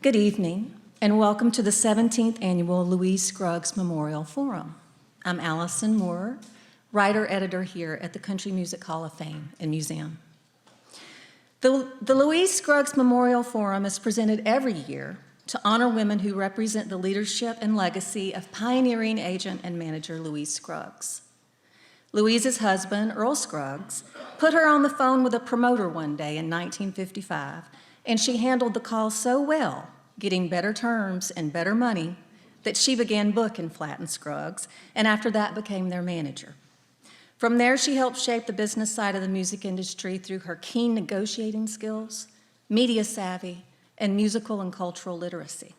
Good evening, and welcome to the 17th Annual Louise Scruggs Memorial Forum. I'm Alison Moorer, writer-editor here at the Country Music Hall of Fame and Museum. The Louise Scruggs Memorial Forum is presented every year to honor women who represent the leadership and legacy of pioneering agent and manager Louise Scruggs. Louise's husband, Earl Scruggs, put her on the phone with a promoter one day in 1955, and she handled the call so well, getting better terms and better money, that she began booking Flatt and Scruggs, and after that became their manager. From there, she helped shape the business side of the music industry through her keen negotiating skills, media savvy, and musical and cultural literacy.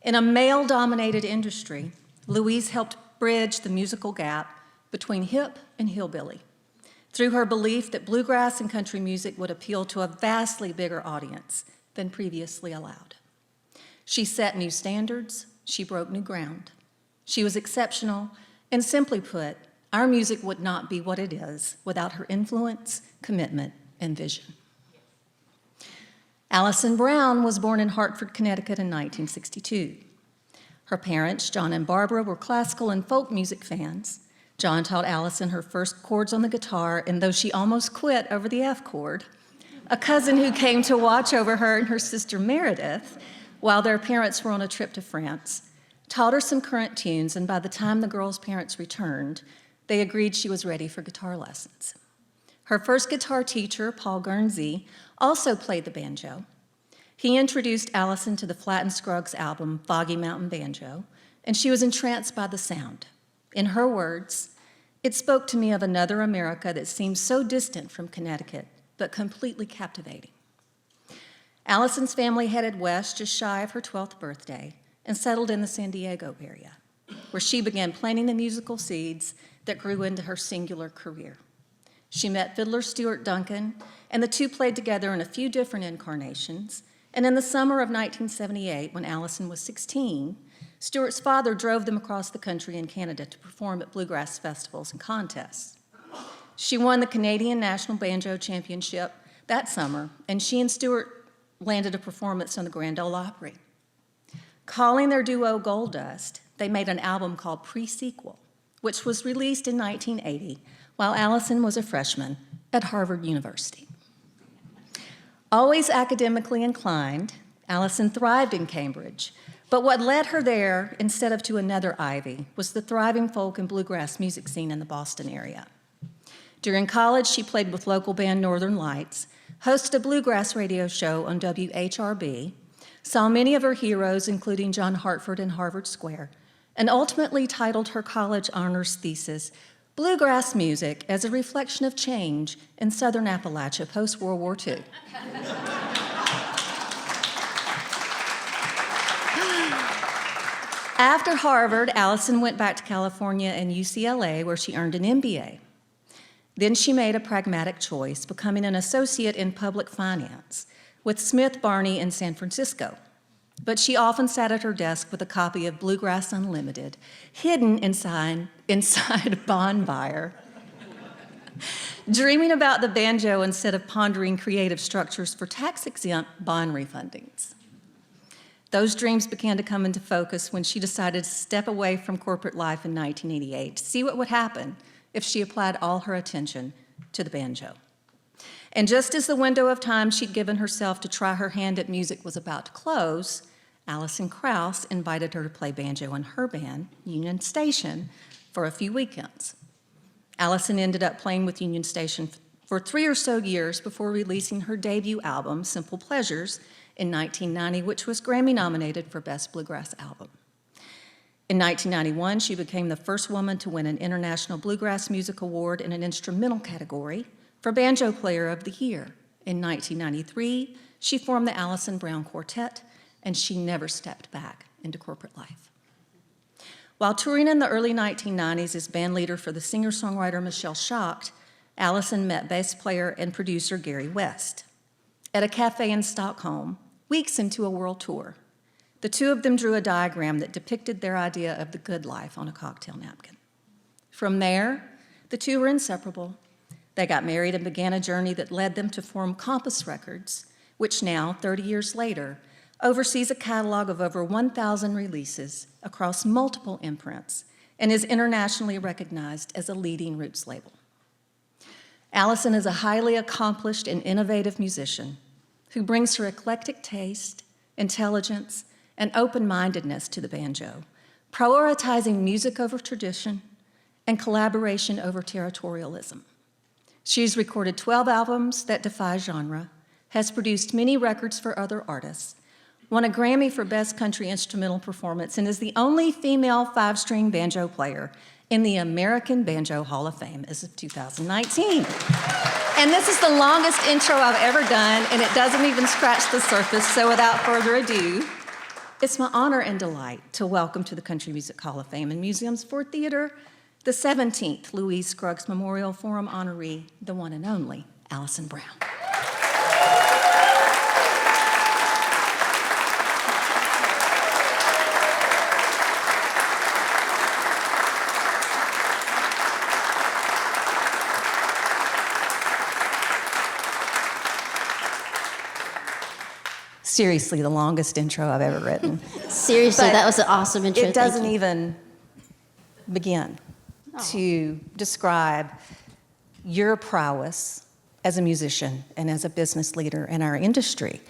In a male-dominated industry, Louise helped bridge the musical gap between hip and hillbilly through her belief that bluegrass and country music would appeal to a vastly bigger audience than previously allowed. She set new standards, she broke new ground. She was exceptional, and simply put, our music would not be what it is without her influence, commitment, and vision. Alison Brown was born in Hartford, Connecticut in 1962. Her parents, John and Barbara, were classical and folk music fans. John taught Alison her first chords on the guitar, and though she almost quit over the F chord, a cousin who came to watch over her and her sister Meredith while their parents were on a trip to France taught her some current tunes, and by the time the girls' parents returned, they agreed she was ready for guitar lessons. Her first guitar teacher, Paul Guernsey, also played the banjo. He introduced Alison to the Flatt and Scruggs album, Foggy Mountain Banjo, and she was entranced by the sound. In her words, "It spoke to me of another America that seemed so distant from Connecticut, but completely captivating." Alison's family headed west just shy of her 12th birthday and settled in the San Diego area, where she began planting the musical seeds that grew into her singular career. She met fiddler Stuart Duncan, and the two played together in a few different incarnations, and in the summer of 1978, when Alison was 16, Stuart's father drove them across the country in Canada to perform at bluegrass festivals and contests. She won the Canadian National Banjo Championship that summer, and she and Stuart landed a performance on the Grand Ole Opry. Calling their duo Gold Dust, they made an album called Pre-Sequel, which was released in 1980 while Alison was a freshman at Harvard University. Always academically inclined, Alison thrived in Cambridge, but what led her there instead of to another Ivy was the thriving folk and bluegrass music scene in the Boston area. During college, she played with local band Northern Lights, hosted a bluegrass radio show on WHRB, saw many of her heroes, including John Hartford and Harvard Square, and ultimately titled her college honors thesis, "Bluegrass Music as a Reflection of Change in Southern Appalachia Post-World War II." After Harvard, Alison went back to California and UCLA, where she earned an MBA. Then she made a pragmatic choice, becoming an associate in public finance with Smith Barney in San Francisco. But she often sat at her desk with a copy of Bluegrass Unlimited, hidden inside a bond buyer, dreaming about the banjo instead of pondering creative structures for tax-exempt bond refundings. Those dreams began to come into focus when she decided to step away from corporate life in 1988 to see what would happen if she applied all her attention to the banjo. And just as the window of time she'd given herself to try her hand at music was about to close, Alison Krauss invited her to play banjo in her band, Union Station, for a few weekends. Alison ended up playing with Union Station for 3 or so years before releasing her debut album, Simple Pleasures, in 1990, which was Grammy-nominated for Best Bluegrass Album. In 1991, she became the first woman to win an International Bluegrass Music Award in an instrumental category for Banjo Player of the Year. In 1993, she formed the Alison Brown Quartet, and she never stepped back into corporate life. While touring in the early 1990s as bandleader for the singer-songwriter Michelle Schacht, Alison met bass player and producer Garry West. At a cafe in Stockholm, weeks into a world tour, the two of them drew a diagram that depicted their idea of the good life on a cocktail napkin. From there, the two were inseparable. They got married and began a journey that led them to form Compass Records, which now, 30 years later, oversees a catalog of over 1,000 releases across multiple imprints, and is internationally recognized as a leading roots label. Alison is a highly accomplished and innovative musician who brings her eclectic taste, intelligence, and open-mindedness to the banjo, prioritizing music over tradition and collaboration over territorialism. She's recorded 12 albums that defy genre, has produced many records for other artists, won a Grammy for Best Country Instrumental Performance, and is the only female 5-string banjo player in the American Banjo Hall of Fame as of 2019. And this is the longest intro I've ever done, and it doesn't even scratch the surface, so without further ado, it's my honor and delight to welcome to the Country Music Hall of Fame and Museums for Theater the 17th Louise Scruggs Memorial Forum honoree, the one and only Alison Brown. Seriously, the longest intro I've ever written. Seriously, that was an awesome intro. It doesn't even begin to describe your prowess as a musician and as a business leader in our industry.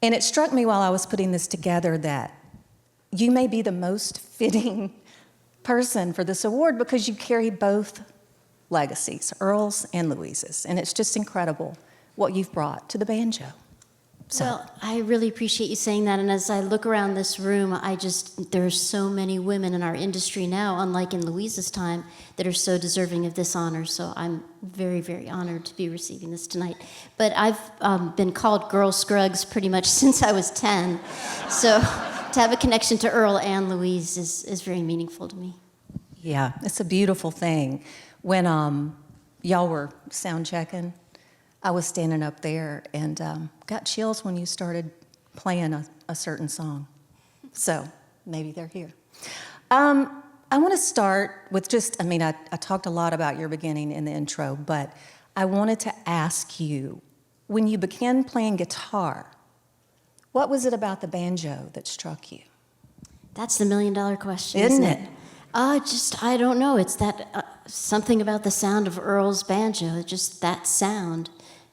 And it struck me while I was putting this together that you may be the most fitting person for this award because you carry both legacies, Earl's and Louise's. And it's just incredible what you've brought to the banjo. So. Well, I really appreciate you saying that. And as I look around this room, there are so many women in our industry now, unlike in Louise's time, that are so deserving of this honor. So I'm very, very honored to be receiving this tonight. But I've been called Girl Scruggs pretty much since I was 10. So to have a connection to Earl and Louise is very meaningful to me. Yeah, it's a beautiful thing. When y'all were sound checking, I was standing up there and got chills when you started playing a certain song. So maybe they're here. I want to start with I talked a lot about your beginning in the intro, but I wanted to ask you, when you began playing guitar, what was it about the banjo that struck you? That's the $1,000,000 question, isn't it? I don't know. It's that something about the sound of Earl's banjo, just that sound.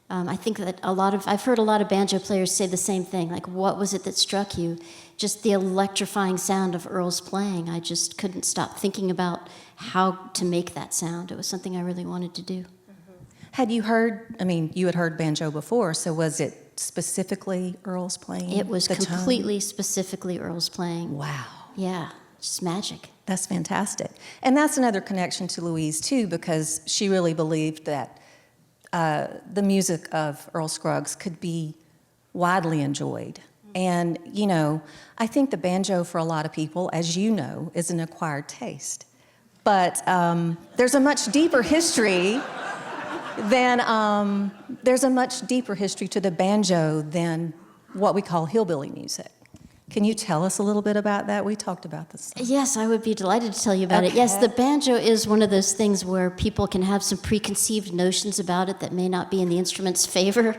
I think that I've heard a lot of banjo players say the same thing, like, what was it that struck you? Just the electrifying sound of Earl's playing. I just couldn't stop thinking about how to make that sound. It was something I really wanted to do. Mm-hmm. Had you had heard banjo before, so was it specifically Earl's playing? It was completely specifically Earl's playing. Wow. Yeah, just magic. That's fantastic. And that's another connection to Louise, too, because she really believed that the music of Earl Scruggs could be widely enjoyed. And, I think the banjo for a lot of people, as you know, is an acquired taste. But there's a much deeper history to the banjo than what we call hillbilly music. Can you tell us a little bit about that? We talked about this. Yes, I would be delighted to tell you about it. Yes, the banjo is one of those things where people can have some preconceived notions about it that may not be in the instrument's favor,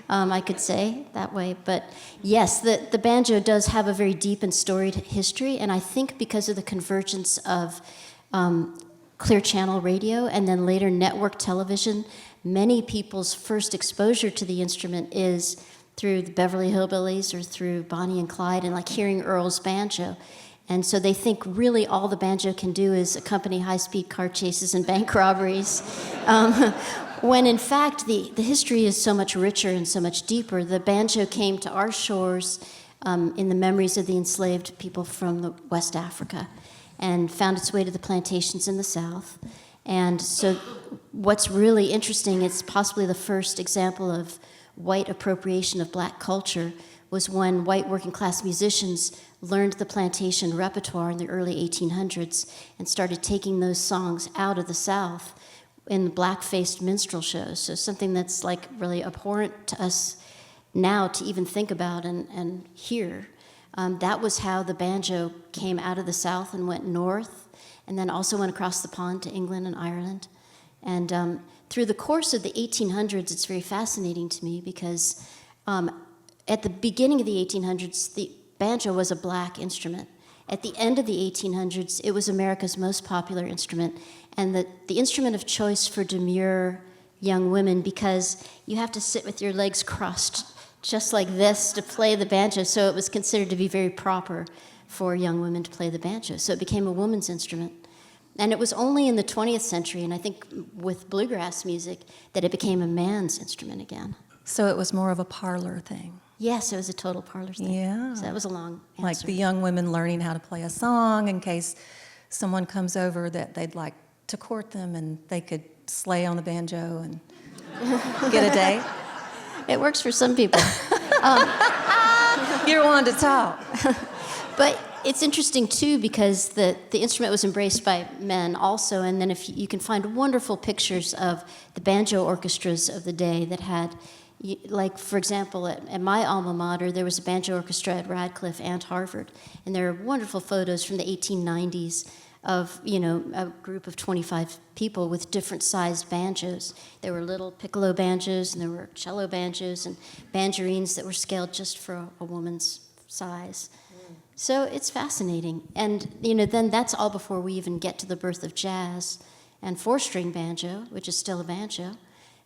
I could say that way. But yes, the banjo does have a very deep and storied history, and I think because of the convergence of clear channel radio and then later network television, many people's first exposure to the instrument is through the Beverly Hillbillies or through Bonnie and Clyde and like hearing Earl's banjo. And so they think really all the banjo can do is accompany high-speed car chases and bank robberies. When in fact the history is so much richer and so much deeper. The banjo came to our shores in the memories of the enslaved people from West Africa and found its way to the plantations in the South. And so what's really interesting, it's possibly the first example of white appropriation of black culture, was when white working class musicians learned the plantation repertoire in the early 1800s and started taking those songs out of the South in black-faced minstrel shows. So something that's like really abhorrent to us now to even think about and hear. That was how the banjo came out of the South and went north, and then also went across the pond to England and Ireland. And through the course of the 1800s, it's very fascinating to me because at the beginning of the 1800s, the banjo was a black instrument. At the end of the 1800s, it was America's most popular instrument, and the instrument of choice for demure young women, because you have to sit with your legs crossed just like this to play the banjo, so it was considered to be very proper for young women to play the banjo. So it became a woman's instrument. And it was only in the 20th century, and I think with bluegrass music, that it became a man's instrument again. So it was more of a parlor thing. Yes, it was a total parlor thing. Yeah. So that was a long answer. Like the young women learning how to play a song in case someone comes over that they'd like to court them and they could slay on the banjo and get a day. It works for some people. You're one to talk. But it's interesting, too, because the instrument was embraced by men also, and then if you can find wonderful pictures of the banjo orchestras of the day that had, like, for example, at my alma mater, there was a banjo orchestra at Radcliffe and Harvard, and there are wonderful photos from the 1890s of, a group of 25 people with different sized banjos. There were little piccolo banjos, and there were cello banjos, and banjarines that were scaled just for a woman's size. So it's fascinating. And, then that's all before we even get to the birth of jazz and four-string banjo, which is still a banjo.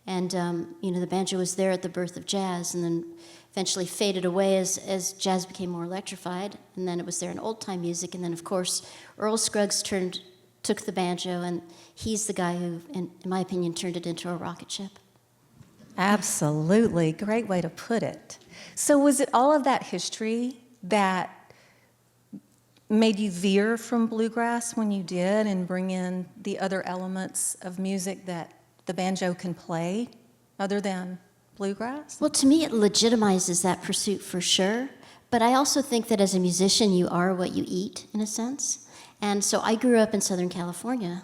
And, the banjo was there at the birth of jazz and then eventually faded away as jazz became more electrified. And then it was there in old-time music. And then, of course, Earl Scruggs took the banjo, and he's the guy who, in my opinion, turned it into a rocket ship. Absolutely. Great way to put it. So was it all of that history that made you veer from bluegrass when you did and bring in the other elements of music that the banjo can play other than bluegrass? Well, to me, it legitimizes that pursuit for sure. But I also think that as a musician, you are what you eat, in a sense. And so I grew up in Southern California.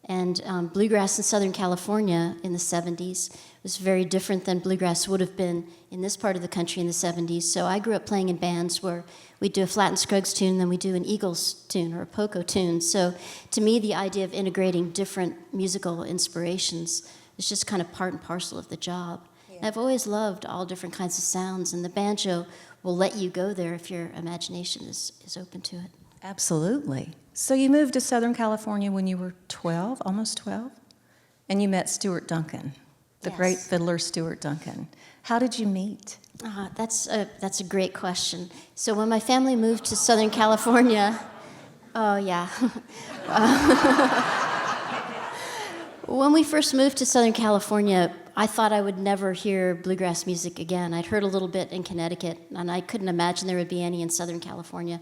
And bluegrass in Southern California in the 70s was very different than bluegrass would have been in this part of the country in the 70s. So I grew up playing in bands where we do a Flatt & Scruggs tune, then we do an Eagles tune or a Poco tune. So to me, the idea of integrating different musical inspirations is just kind of part and parcel of the job. Yeah. And I've always loved all different kinds of sounds, and the banjo will let you go there if your imagination is open to it. Absolutely. So you moved to Southern California when you were 12, almost 12, and you met Stuart Duncan, the Yes. great fiddler Stuart Duncan. How did you meet? That's a great question. So when my family moved to Southern California, oh yeah. When we first moved to Southern California, I thought I would never hear bluegrass music again. I'd heard a little bit in Connecticut, and I couldn't imagine there would be any in Southern California.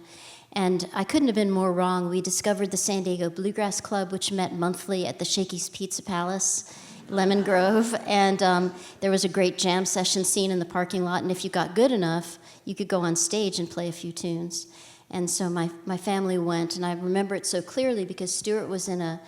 And I couldn't have been more wrong. We discovered the San Diego Bluegrass Club, which met monthly at the Shakey's Pizza Palace, Lemon Grove, and there was a great jam session scene in the parking lot, and if you got good enough, you could go on stage and play a few tunes. And so my family went, and I remember it so clearly because Stuart was in a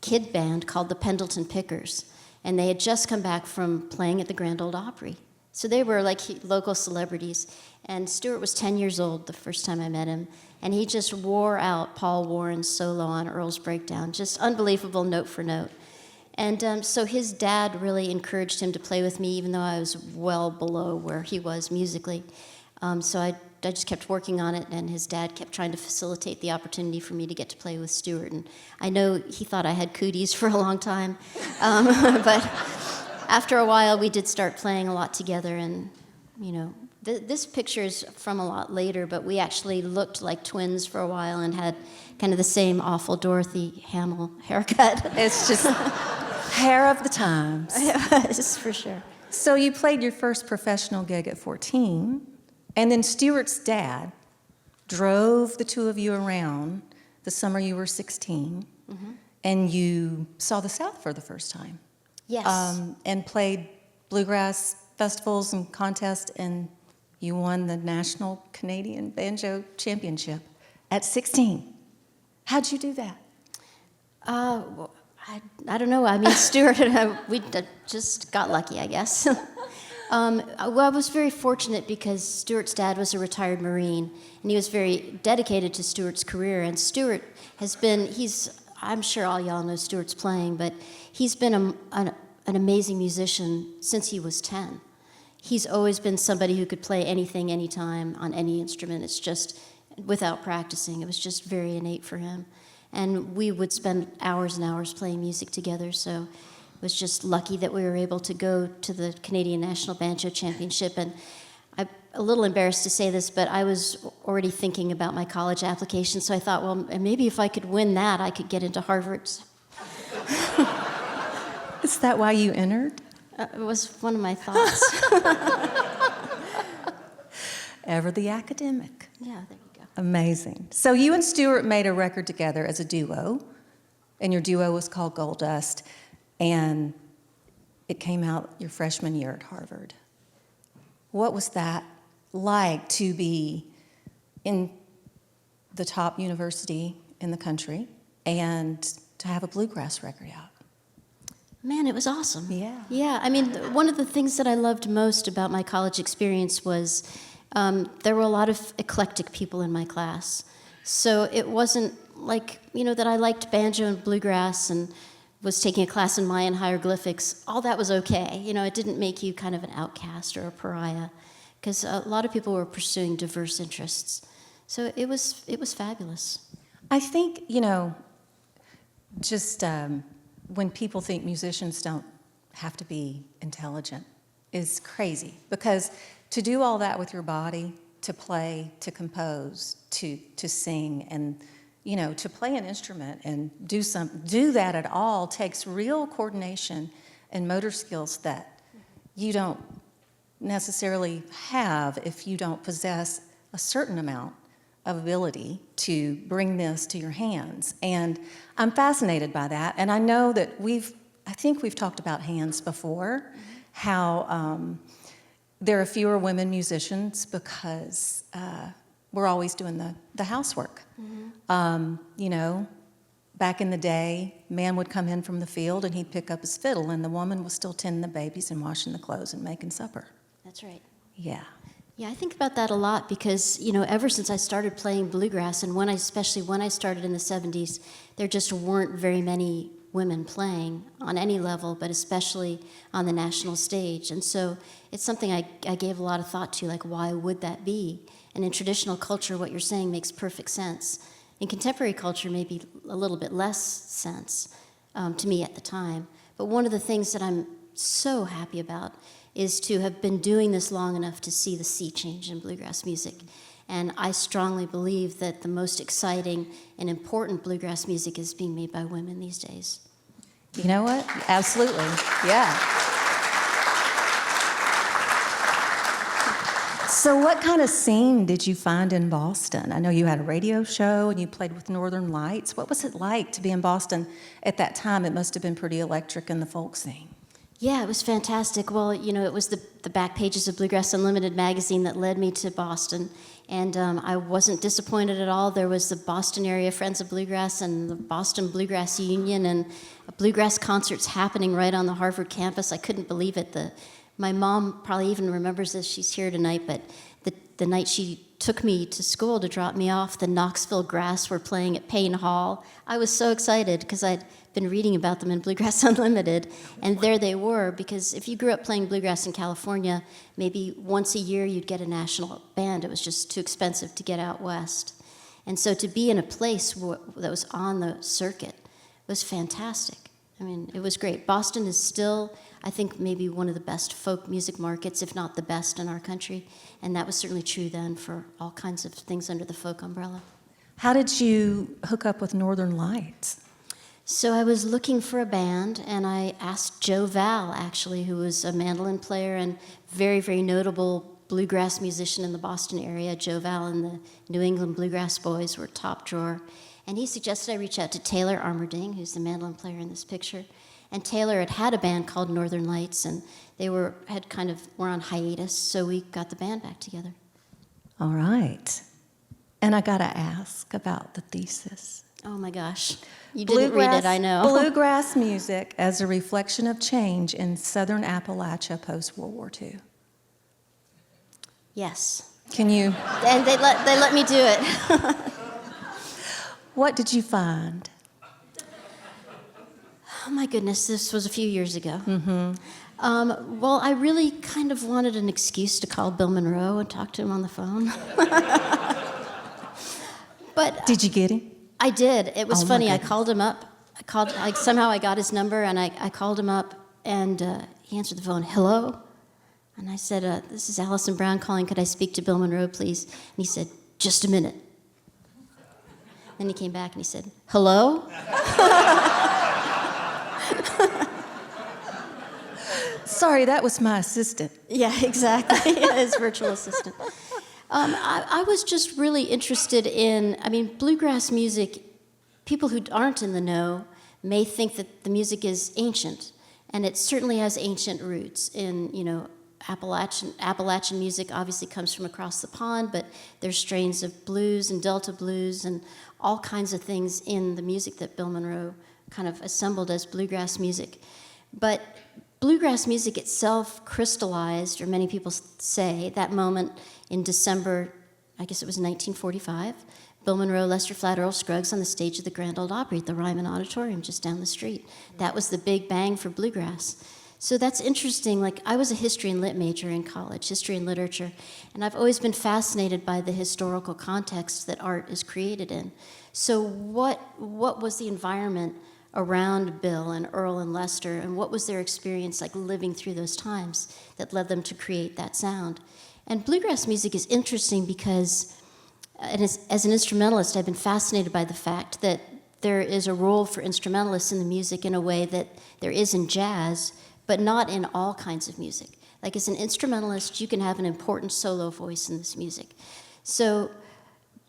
kid band called the Pendleton Pickers, and they had just come back from playing at the Grand Ole Opry. So they were like local celebrities, and Stuart was 10 years old the first time I met him, and he just wore out Paul Warren's solo on Earl's Breakdown, just unbelievable note for note. And so his dad really encouraged him to play with me, even though I was well below where he was musically. So I just kept working on it, and his dad kept trying to facilitate the opportunity for me to get to play with Stuart. And I know he thought I had cooties for a long time, but after a while we did start playing a lot together. And this picture is from a lot later, but we actually looked like twins for a while and had kind of the same awful Dorothy Hamill haircut. It's just hair of the times. It was, for sure. So you played your first professional gig at 14, and then Stuart's dad drove the two of you around the summer you were 16, and you saw the South for the first time. Yes. And played bluegrass festivals and contests, and you won the National Canadian Banjo Championship at 16. How'd you do that? Well, I don't know. I mean, Stuart and I, we just got lucky, I guess. Well, I was very fortunate because Stuart's dad was a retired Marine, and he was very dedicated to Stuart's career. And Stuart has been, I'm sure all y'all know Stuart's playing, but he's been an amazing musician since he was 10. he's always been somebody who could play anything, anytime, on any instrument. It's just, without practicing, it was just very innate for him. And we would spend hours and hours playing music together, so it was just lucky that we were able to go to the Canadian National Banjo Championship. And I'm a little embarrassed to say this, but I was already thinking about my college application, so I thought, well, maybe if I could win that, I could get into Harvard. Is that why you entered? It was one of my thoughts. Ever the academic. Yeah, there you go. Amazing. So you and Stuart made a record together as a duo, and your duo was called Gold Dust, and it came out your freshman year at Harvard. What was that like to be in the top university in the country and to have a bluegrass record out? Man, it was awesome. Yeah. Yeah, I mean, one of the things that I loved most about my college experience was there were a lot of eclectic people in my class. So it wasn't like, that I liked banjo and bluegrass and was taking a class in Mayan hieroglyphics. All that was okay. It didn't make you kind of an outcast or a pariah, because a lot of people were pursuing diverse interests. So it was fabulous. I think, just when people think musicians don't have to be intelligent is crazy, because to do all that with your body, to play, to compose, to sing, and to play an instrument and do that at all takes real coordination and motor skills that you don't necessarily have if you don't possess a certain amount of ability to bring this to your hands. And I'm fascinated by that. And I know that I think we've talked about hands before, how there are fewer women musicians because we're always doing the housework. Back in the day, man would come in from the field and he'd pick up his fiddle, and the woman was still tending the babies and washing the clothes and making supper. That's right. Yeah. Yeah, I think about that a lot because, ever since I started playing bluegrass, and especially when I started in the 70s, there just weren't very many women playing on any level, but especially on the national stage. And so it's something I gave a lot of thought to, like, why would that be? And in traditional culture, what you're saying makes perfect sense. In contemporary culture, maybe a little bit less sense to me at the time. But one of the things that I'm so happy about is to have been doing this long enough to see the sea change in bluegrass music. And I strongly believe that the most exciting and important bluegrass music is being made by women these days. You know what? Absolutely. Yeah. So what kind of scene did you find in Boston? I know you had a radio show and you played with Northern Lights. What was it like to be in Boston at that time? It must have been pretty electric in the folk scene. Yeah, it was fantastic. Well, it was the back pages of Bluegrass Unlimited magazine that led me to Boston. And I wasn't disappointed at all. There was the Boston Area Friends of Bluegrass and the Boston Bluegrass Union and bluegrass concerts happening right on the Harvard campus. I couldn't believe it. My mom probably even remembers this. She's here tonight, but the night she took me to school to drop me off, the Knoxville Grass were playing at Payne Hall. I was so excited because I'd been reading about them in Bluegrass Unlimited, and there they were, because if you grew up playing bluegrass in California, maybe once a year you'd get a national band. It was just too expensive to get out west. And so to be in a place that was on the circuit was fantastic. I mean, it was great. Boston is still, I think, maybe one of the best folk music markets, if not the best in our country, and that was certainly true then for all kinds of things under the folk umbrella. How did you hook up with Northern Lights? So I was looking for a band, and I asked Joe Val, actually, who was a mandolin player and very, very notable bluegrass musician in the Boston area. Joe Val and the New England Bluegrass Boys were top drawer. And he suggested I reach out to Taylor Armerding, who's the mandolin player in this picture. And Taylor had a band called Northern Lights, and they were on hiatus, so we got the band back together. All right. And I got to ask about the thesis. Oh my gosh. You didn't read it, I know. Bluegrass music as a reflection of change in Southern Appalachia post-World War II. Yes. Can you? And they let me do it. What did you find? Oh my goodness, this was a few years ago. Mm-hmm. Well, I really kind of wanted an excuse to call Bill Monroe and talk to him on the phone. But Did you get him? I did. It was Oh, my funny. I goodness. called him up. Somehow I got his number, and I called him up, and he answered the phone. Hello? And I said, this is Alison Brown calling. Could I speak to Bill Monroe, please? And he said, just a minute. Then he came back and he said, hello? Sorry, that was my assistant. Yeah, exactly. His virtual assistant. I was just really interested in, bluegrass music, people who aren't in the know may think that the music is ancient, and it certainly has ancient roots in, Appalachian music obviously comes from across the pond, but there's strains of blues and Delta blues and all kinds of things in the music that Bill Monroe kind of assembled as bluegrass music. But bluegrass music itself crystallized, or many people say, that moment in December, I guess it was 1945, Bill Monroe, Lester Flatt, Earl Scruggs on the stage of the Grand Ole Opry at the Ryman Auditorium just down the street. That was the big bang for bluegrass. So that's interesting. Like, I was a history and lit major in college, history and literature, and I've always been fascinated by the historical context that art is created in. So what was the environment around Bill and Earl and Lester, and what was their experience like living through those times that led them to create that sound? And bluegrass music is interesting because, as an instrumentalist, I've been fascinated by the fact that there is a role for instrumentalists in the music in a way that there is in jazz, but not in all kinds of music. Like, as an instrumentalist, you can have an important solo voice in this music. So,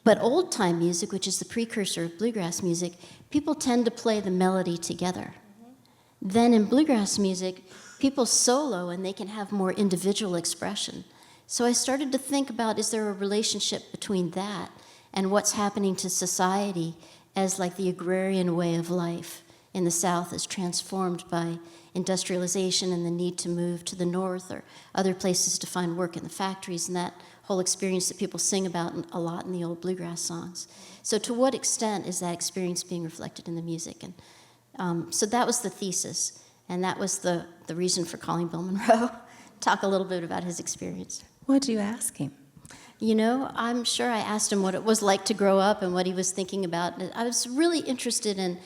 but old-time music, which is the precursor of bluegrass music, people tend to play the melody together. Then in bluegrass music, people solo and they can have more individual expression. So I started to think about, is there a relationship between that and what's happening to society as like the agrarian way of life in the South is transformed by industrialization and the need to move to the north or other places to find work in the factories, and that whole experience that people sing about a lot in the old bluegrass songs. So to what extent is that experience being reflected in the music? And so that was the thesis, and that was the reason for calling Bill Monroe. Talk a little bit about his experience. What did you ask him? I'm sure I asked him what it was like to grow up and what he was thinking about. I was really interested in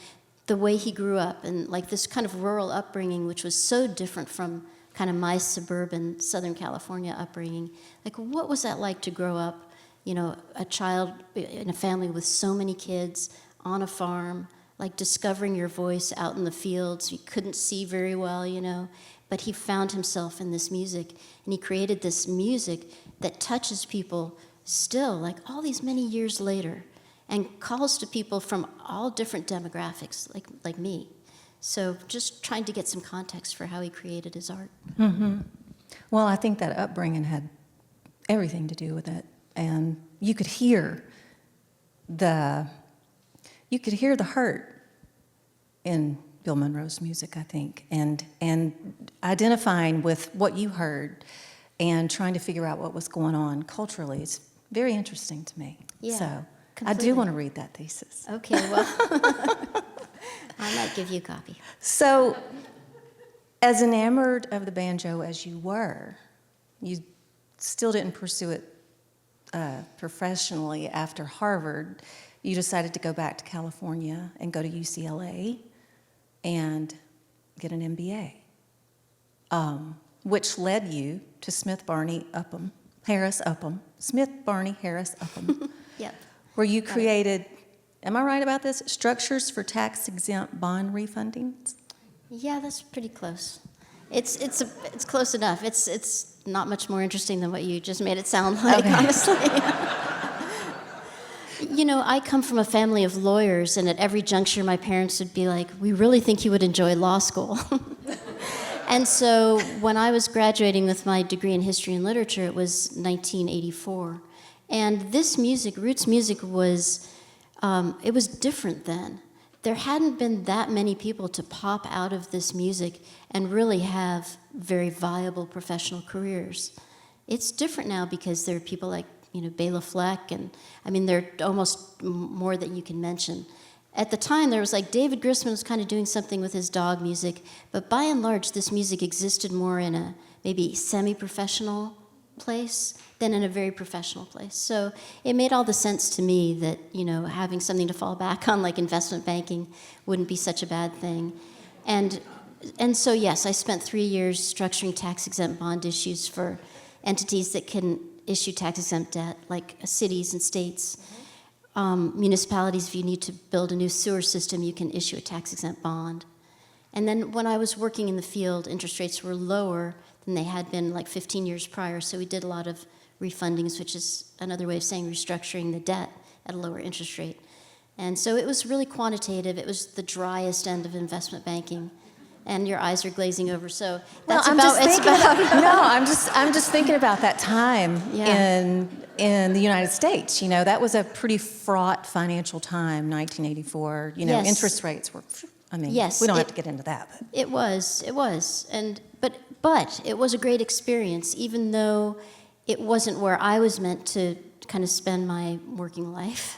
the way he grew up and like this kind of rural upbringing, which was so different from kind of my suburban Southern California upbringing. Like, what was that like to grow up, a child in a family with so many kids on a farm, like discovering your voice out in the fields. You couldn't see very well, but he found himself in this music, and he created this music that touches people still, like all these many years later, and calls to people from all different demographics, like me. So just trying to get some context for how he created his art. Mm-hmm. Well, I think that upbringing had everything to do with it, and you could hear the hurt in Bill Monroe's music, I think, and identifying with what you heard and trying to figure out what was going on culturally is very interesting to me. Yeah, so completely. I do want to read that thesis. Okay, well, I might give you a copy. So, as enamored of the banjo as you were, you still didn't pursue it professionally after Harvard. You decided to go back to California and go to UCLA and get an MBA, which led you to Smith Barney Harris Upham, Yep. where you created, am I right about this, structures for tax-exempt bond refundings? Yeah, that's pretty close. It's close enough. It's not much more interesting than what you just made it sound like, Okay. honestly. I come from a family of lawyers, and at every juncture, my parents would be like, "We really think you would enjoy law school." And so when I was graduating with my degree in history and literature, it was 1984. And this music, roots music, was different then. There hadn't been that many people to pop out of this music and really have very viable professional careers. It's different now because there are people like, Bela Fleck, and there are almost more that you can mention. at the time, there was like David Grisman was kind of doing something with his dog music, but by and large, this music existed more in a maybe semi-professional place than in a very professional place. So it made all the sense to me that, you know, having something to fall back on, like investment banking, wouldn't be such a bad thing. And so, yes, I spent 3 years structuring tax-exempt bond issues for entities that can issue tax-exempt debt, like cities and states. Municipalities, if you need to build a new sewer system, you can issue a tax-exempt bond. And then when I was working in the field, interest rates were lower than they had been like 15 years prior, so we did a lot of refundings, which is another way of saying restructuring the debt at a lower interest rate. And so it was really quantitative. It was the driest end of investment banking. And your eyes are glazing over, so that's no, I'm just thinking about that time Yeah. in the United States. You know, that was a pretty fraught financial time, 1984. You know, Yes. interest rates were, I mean, Yes, we don't have to get into that. But. It was, but it was a great experience, even though it wasn't where I was meant to kind of spend my working life.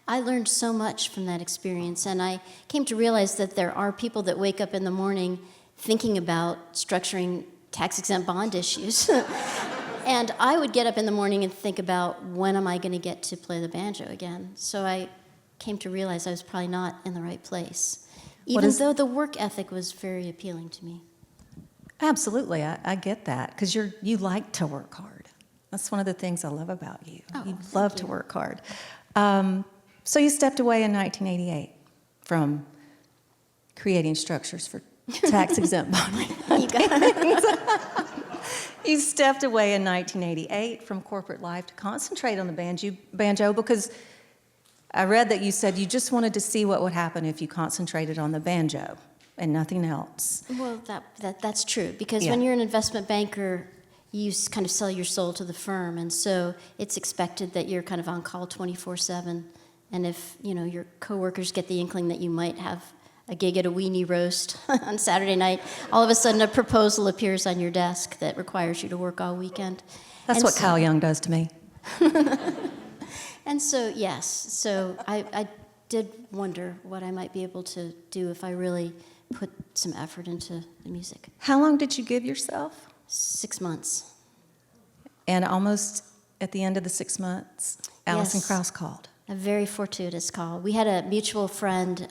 I learned so much from that experience, and I came to realize that there are people that wake up in the morning thinking about structuring tax-exempt bond issues. And I would get up in the morning and think about, when am I going to get to play the banjo again? So I came to realize I was probably not in the right place, even though the work ethic was very appealing to me. Absolutely, I get that, because you like to work hard. That's one of the things I love about you. You love to work hard. So you stepped away in 1988 from creating structures for tax-exempt bond. You stepped away in 1988 from corporate life to concentrate on the banjo because I read that you said you just wanted to see what would happen if you concentrated on the banjo and nothing else. Well, that's true, because when you're an investment banker, you kind of sell your soul to the firm, and so it's expected that you're kind of on call 24/7. And if, you know, your coworkers get the inkling that you might have a gig at a weenie roast on Saturday night, all of a sudden a proposal appears on your desk that requires you to work all weekend. That's what Kyle Young does to me. And so, yes, so I did wonder what I might be able to do if I really put some effort into the music. How long did you give yourself? 6 months. And almost at the end of the 6 months, Alison Krauss called. A very fortuitous call. We had a mutual friend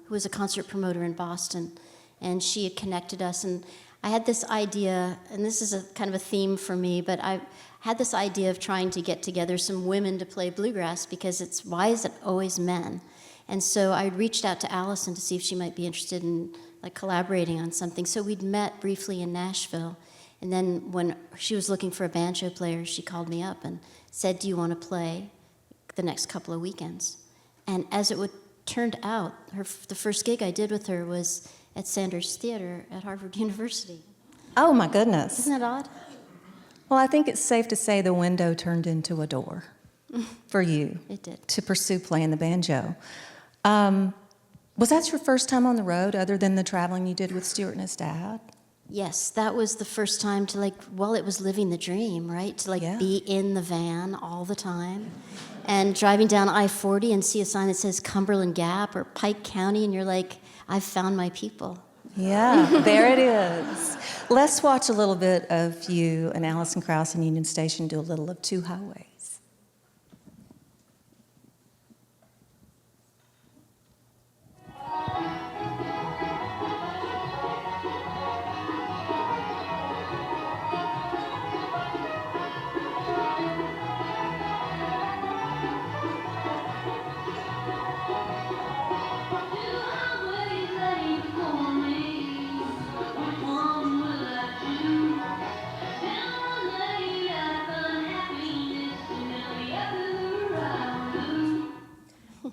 who was a concert promoter in Boston, and she had connected us. And I had this idea, and this is a kind of a theme for me, but I had this idea of trying to get together some women to play bluegrass, because why is it always men? And so I reached out to Alison to see if she might be interested in like collaborating on something. So we'd met briefly in Nashville, and then when she was looking for a banjo player, she called me up and said, "Do you want to play the next couple of weekends?" And as it turned out, the first gig I did with her was at Sanders Theater at Harvard University. Oh, my goodness. Isn't that odd? Well, I think it's safe to say the window turned into a door for you. It did. To pursue playing the banjo. Was that your first time on the road, other than the traveling you did with Stuart and his dad? Yes, that was the first time to it was living the dream, right? To be in the van all the time and driving down I-40 and see a sign that says Cumberland Gap or Pike County, and you're like, I've found my people. Yeah, there it is. Let's watch a little bit of you and Alison Krauss in Union Station do a little of Two Highways.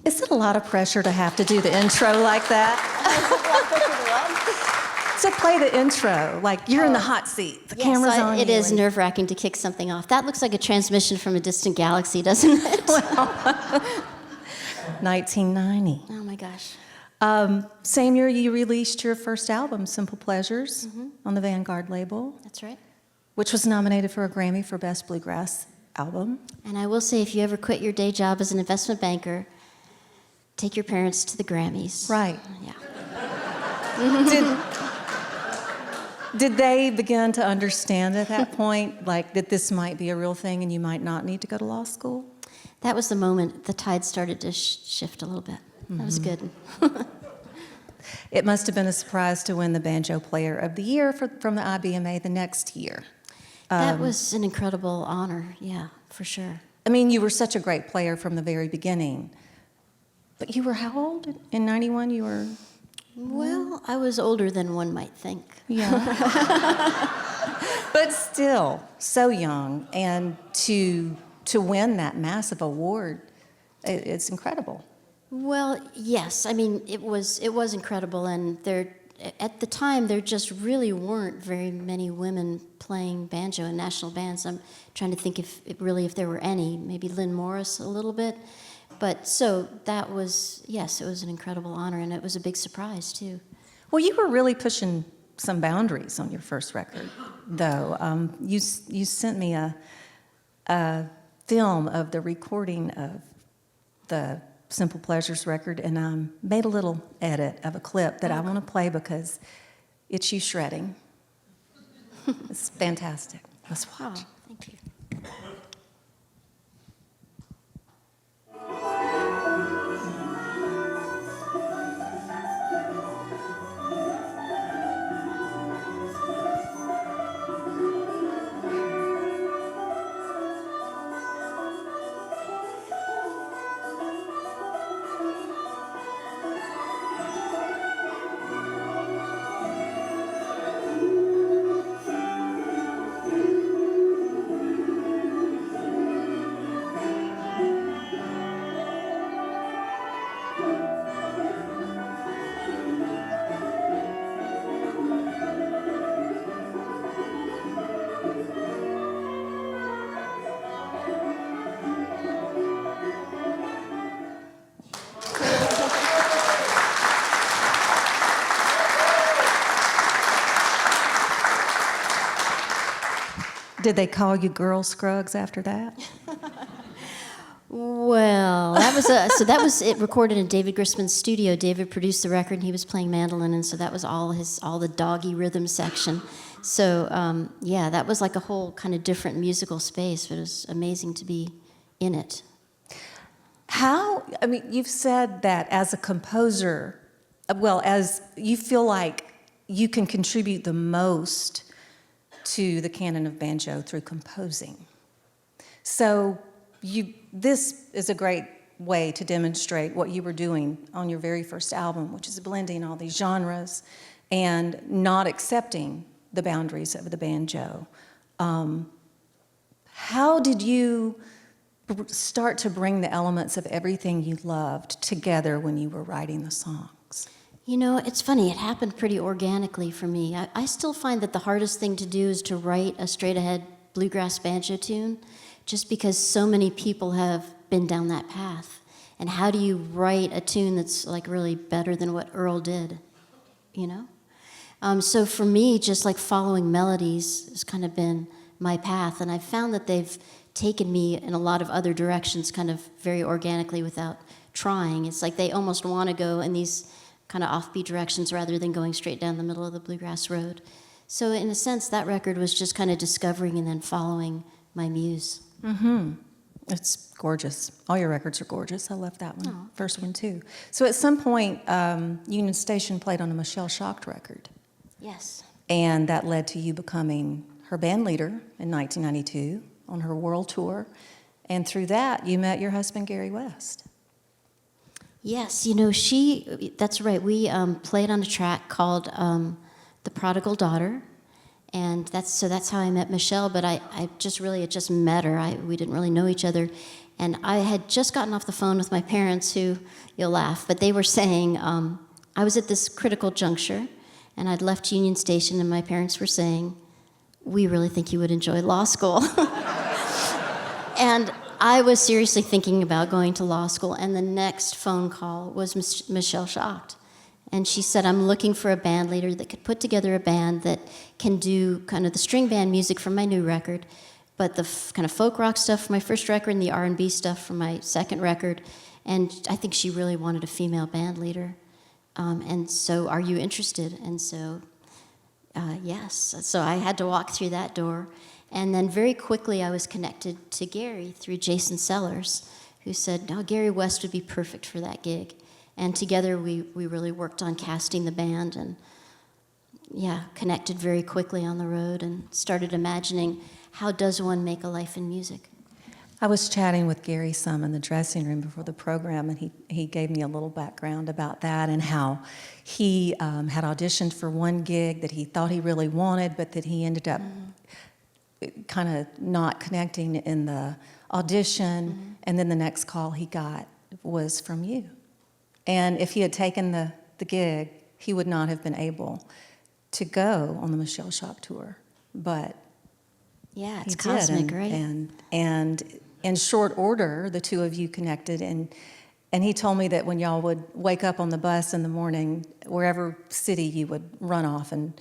Is it a lot of pressure to have to do the intro like that? So play the intro, like you're in the hot seat, the camera's on you. It is nerve-wracking to kick something off. That looks like a transmission from a distant galaxy, doesn't it? Well, 1990. Oh my gosh. Same year you released your first album, Simple Pleasures, on the Vanguard label. That's right. Which was nominated for a Grammy for Best Bluegrass Album. And I will say, if you ever quit your day job as an investment banker take your parents to the Grammys. Right. Yeah. Did they begin to understand at that point, like, that this might be a real thing and you might not need to go to law school? That was the moment the tide started to shift a little bit. That was good. It must have been a surprise to win the Banjo Player of the Year from the IBMA the next year. That was an incredible honor, yeah, for sure. I mean, you were such a great player from the very beginning. But you were how old? In 91, you were... Well, I was older than one might think. Yeah. But still, so young. And to win that massive award, it's incredible. Well, yes. I mean, it was incredible, and at the time there just really weren't very many women playing banjo in national bands. I'm trying to think if there were any. Maybe Lynn Morris a little bit, but so that was, yes, it was an incredible honor, and it was a big surprise too. Well, you were really pushing some boundaries on your first record, though. You sent me a film of the recording of the Simple Pleasures record, and made a little edit of a clip that I want to play because it's you shredding. It's fantastic. Let's watch. Oh, thank you. Did they call you Girl Scruggs after that? Well, that was it recorded in David Grisman's studio. David produced the record, and he was playing mandolin, and so that was all the doggy rhythm section. So yeah, that was like a whole kind of different musical space, but it was amazing to be in it. I mean, you've said that as a composer, well, as you feel like you can contribute the most to the canon of banjo through composing. So this is a great way to demonstrate what you were doing on your very first album, which is blending all these genres and not accepting the boundaries of the banjo. How did you start to bring the elements of everything you loved together when you were writing the songs? You know, it's funny, it happened pretty organically for me. I still find that the hardest thing to do is to write a straight-ahead bluegrass banjo tune, just because so many people have been down that path. And how do you write a tune that's like really better than what Earl did, you know? So for me, just like following melodies has kind of been my path, and I've found that they've taken me in a lot of other directions kind of very organically without trying. It's like they almost want to go in these kind of offbeat directions rather than going straight down the middle of the bluegrass road. So in a sense, that record was just kind of discovering and then following my muse. Mm-hmm. It's gorgeous. All your records are gorgeous. I love that one. First one, too. So at some point, Union Station played on a Michelle Schacht record. Yes. And that led to you becoming her band leader in 1992 on her world tour. And through that, you met your husband, Garry West. Yes, you know, that's right. We played on a track called The Prodigal Daughter. And that's how I met Michelle, but I had just met her. We didn't really know each other. And I had just gotten off the phone with my parents, who, you'll laugh, but they were saying, I was at this critical juncture, and I'd left Union Station, and my parents were saying, we really think you would enjoy law school. And I was seriously thinking about going to law school, and the next phone call was Michelle Schacht. And she said, I'm looking for a band leader that could put together a band that can do kind of the string band music from my new record, but the kind of folk rock stuff from my first record and the R&B stuff from my second record. And I think she really wanted a female band leader. And so, are you interested? And so, yes. So I had to walk through that door. And then very quickly I was connected to Garry through Jason Sellers, who said, no, Garry West would be perfect for that gig. And together we really worked on casting the band and, yeah, connected very quickly on the road and started imagining, how does one make a life in music? I was chatting with Garry some in the dressing room before the program, and he gave me a little background about that and how he had auditioned for one gig that he thought he really wanted, but that he ended up kind of not connecting in the audition, and then the next call he got was from you. And if he had taken the gig, he would not have been able to go on the Michelle Shop tour, but yeah, it's he cosmic, did. right? And in short order, the two of you connected, and he told me that when y'all would wake up on the bus in the morning, wherever city you would run off and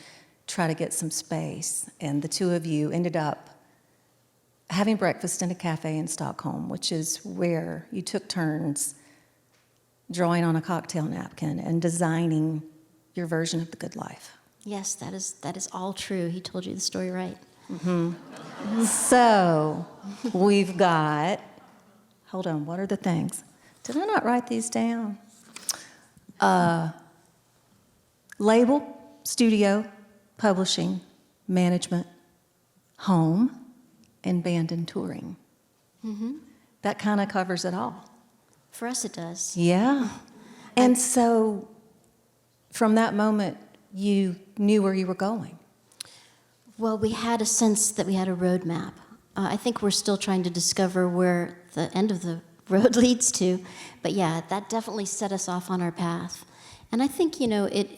try to get some space, and the two of you ended up having breakfast in a cafe in Stockholm, which is where you took turns drawing on a cocktail napkin and designing your version of the good life. Yes, that is all true. He told you the story right. So we've got, hold on, what are the things? Did I not write these down? Label, studio, publishing, management, home, and band and touring. That kind of covers it all. For us, it does. Yeah. And so from that moment, you knew where you were going. Well, we had a sense that we had a roadmap. I think we're still trying to discover where the end of the road leads to. But yeah, that definitely set us off on our path. And I think, it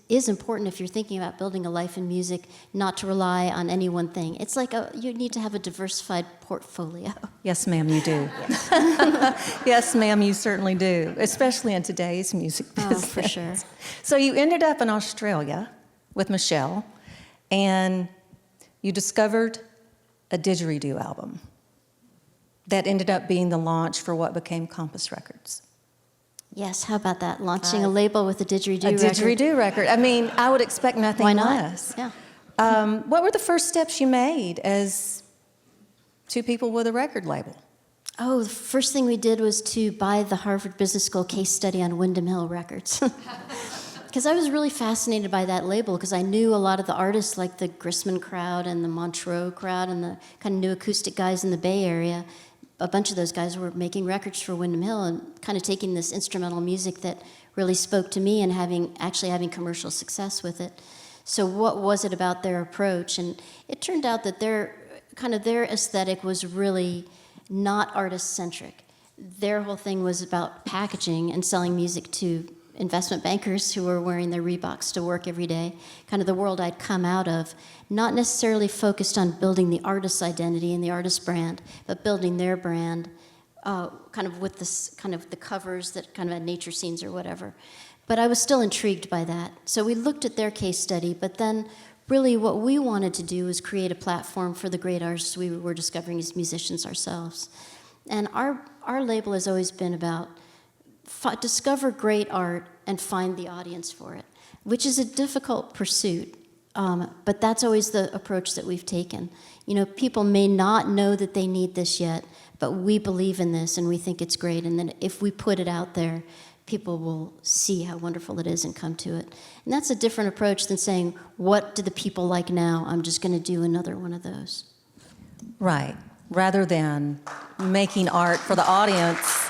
is important if you're thinking about building a life in music not to rely on any one thing. It's like you need to have a diversified portfolio. Yes, ma'am, you do. Yes, ma'am, you certainly do, especially in today's music business. Oh, for sure. So you ended up in Australia with Michelle, and you discovered a didgeridoo album that ended up being the launch for what became Compass Records. Yes, how about that? Launching a label with a didgeridoo record. A didgeridoo record. I mean, I would expect nothing Why not? less. Yeah. What were the first steps you made as two people with a record label? Oh, the first thing we did was to buy the Harvard Business School case study on Windham Hill Records. Because I was really fascinated by that label, because I knew a lot of the artists like the Grissman crowd and the Montreux crowd and the kind of new acoustic guys in the Bay Area. A bunch of those guys were making records for Windham Hill and kind of taking this instrumental music that really spoke to me and actually having commercial success with it. So what was it about their approach? And it turned out that their aesthetic was really not artist-centric. Their whole thing was about packaging and selling music to investment bankers who were wearing their Reeboks to work every day, kind of the world I'd come out of, not necessarily focused on building the artist's identity and the artist brand, but building their brand, kind of with this kind of the covers that kind of had nature scenes or whatever. But I was still intrigued by that. So we looked at their case study, but then really what we wanted to do was create a platform for the great artists we were discovering as musicians ourselves. And our label has always been about discover great art and find the audience for it, which is a difficult pursuit, but that's always the approach that we've taken. People may not know that they need this yet, but we believe in this and we think it's great, and then if we put it out there, people will see how wonderful it is and come to it. And that's a different approach than saying, what do the people like now? I'm just going to do another one of those. Right. Rather than making art for the audience,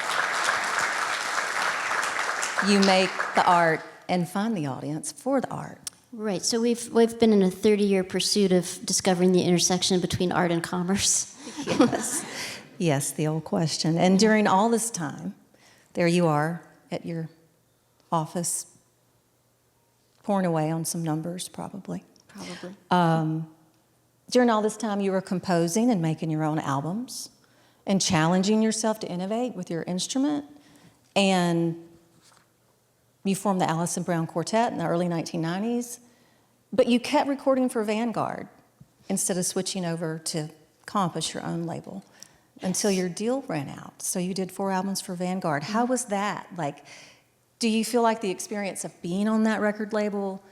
you make the art and find the audience for the art. Right, so we've been in a 30-year pursuit of discovering the intersection between art and commerce. Yes. Yes, the old question. And during all this time, there you are at your office, pouring away on some numbers, probably. Probably. During all this time, you were composing and making your own albums and challenging yourself to innovate with your instrument. And you formed the Alison Brown Quartet in the early 1990s, but you kept recording for Vanguard instead of switching over to Compass, your own label, until your deal ran out. So you did 4 albums for Vanguard. How was that? Like, do you feel like the experience of being on that record label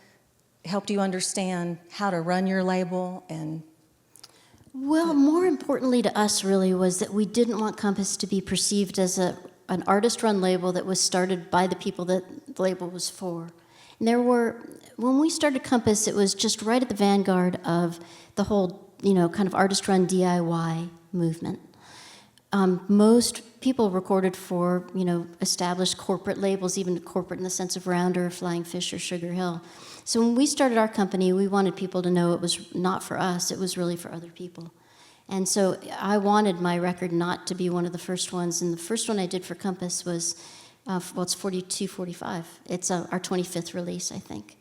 helped you understand how to run your label? And Well, more importantly to us really was that we didn't want Compass to be perceived as an artist-run label that was started by the people that the label was for. And when we started Compass, it was just right at the vanguard of the whole, kind of artist-run DIY movement. Most people recorded for, established corporate labels, even corporate in the sense of Rounder, Flying Fish, or Sugar Hill. So when we started our company, we wanted people to know it was not for us, it was really for other people. And so I wanted my record not to be one of the first ones, and the first one I did for Compass was, it's 4245. It's our 25th release, I think.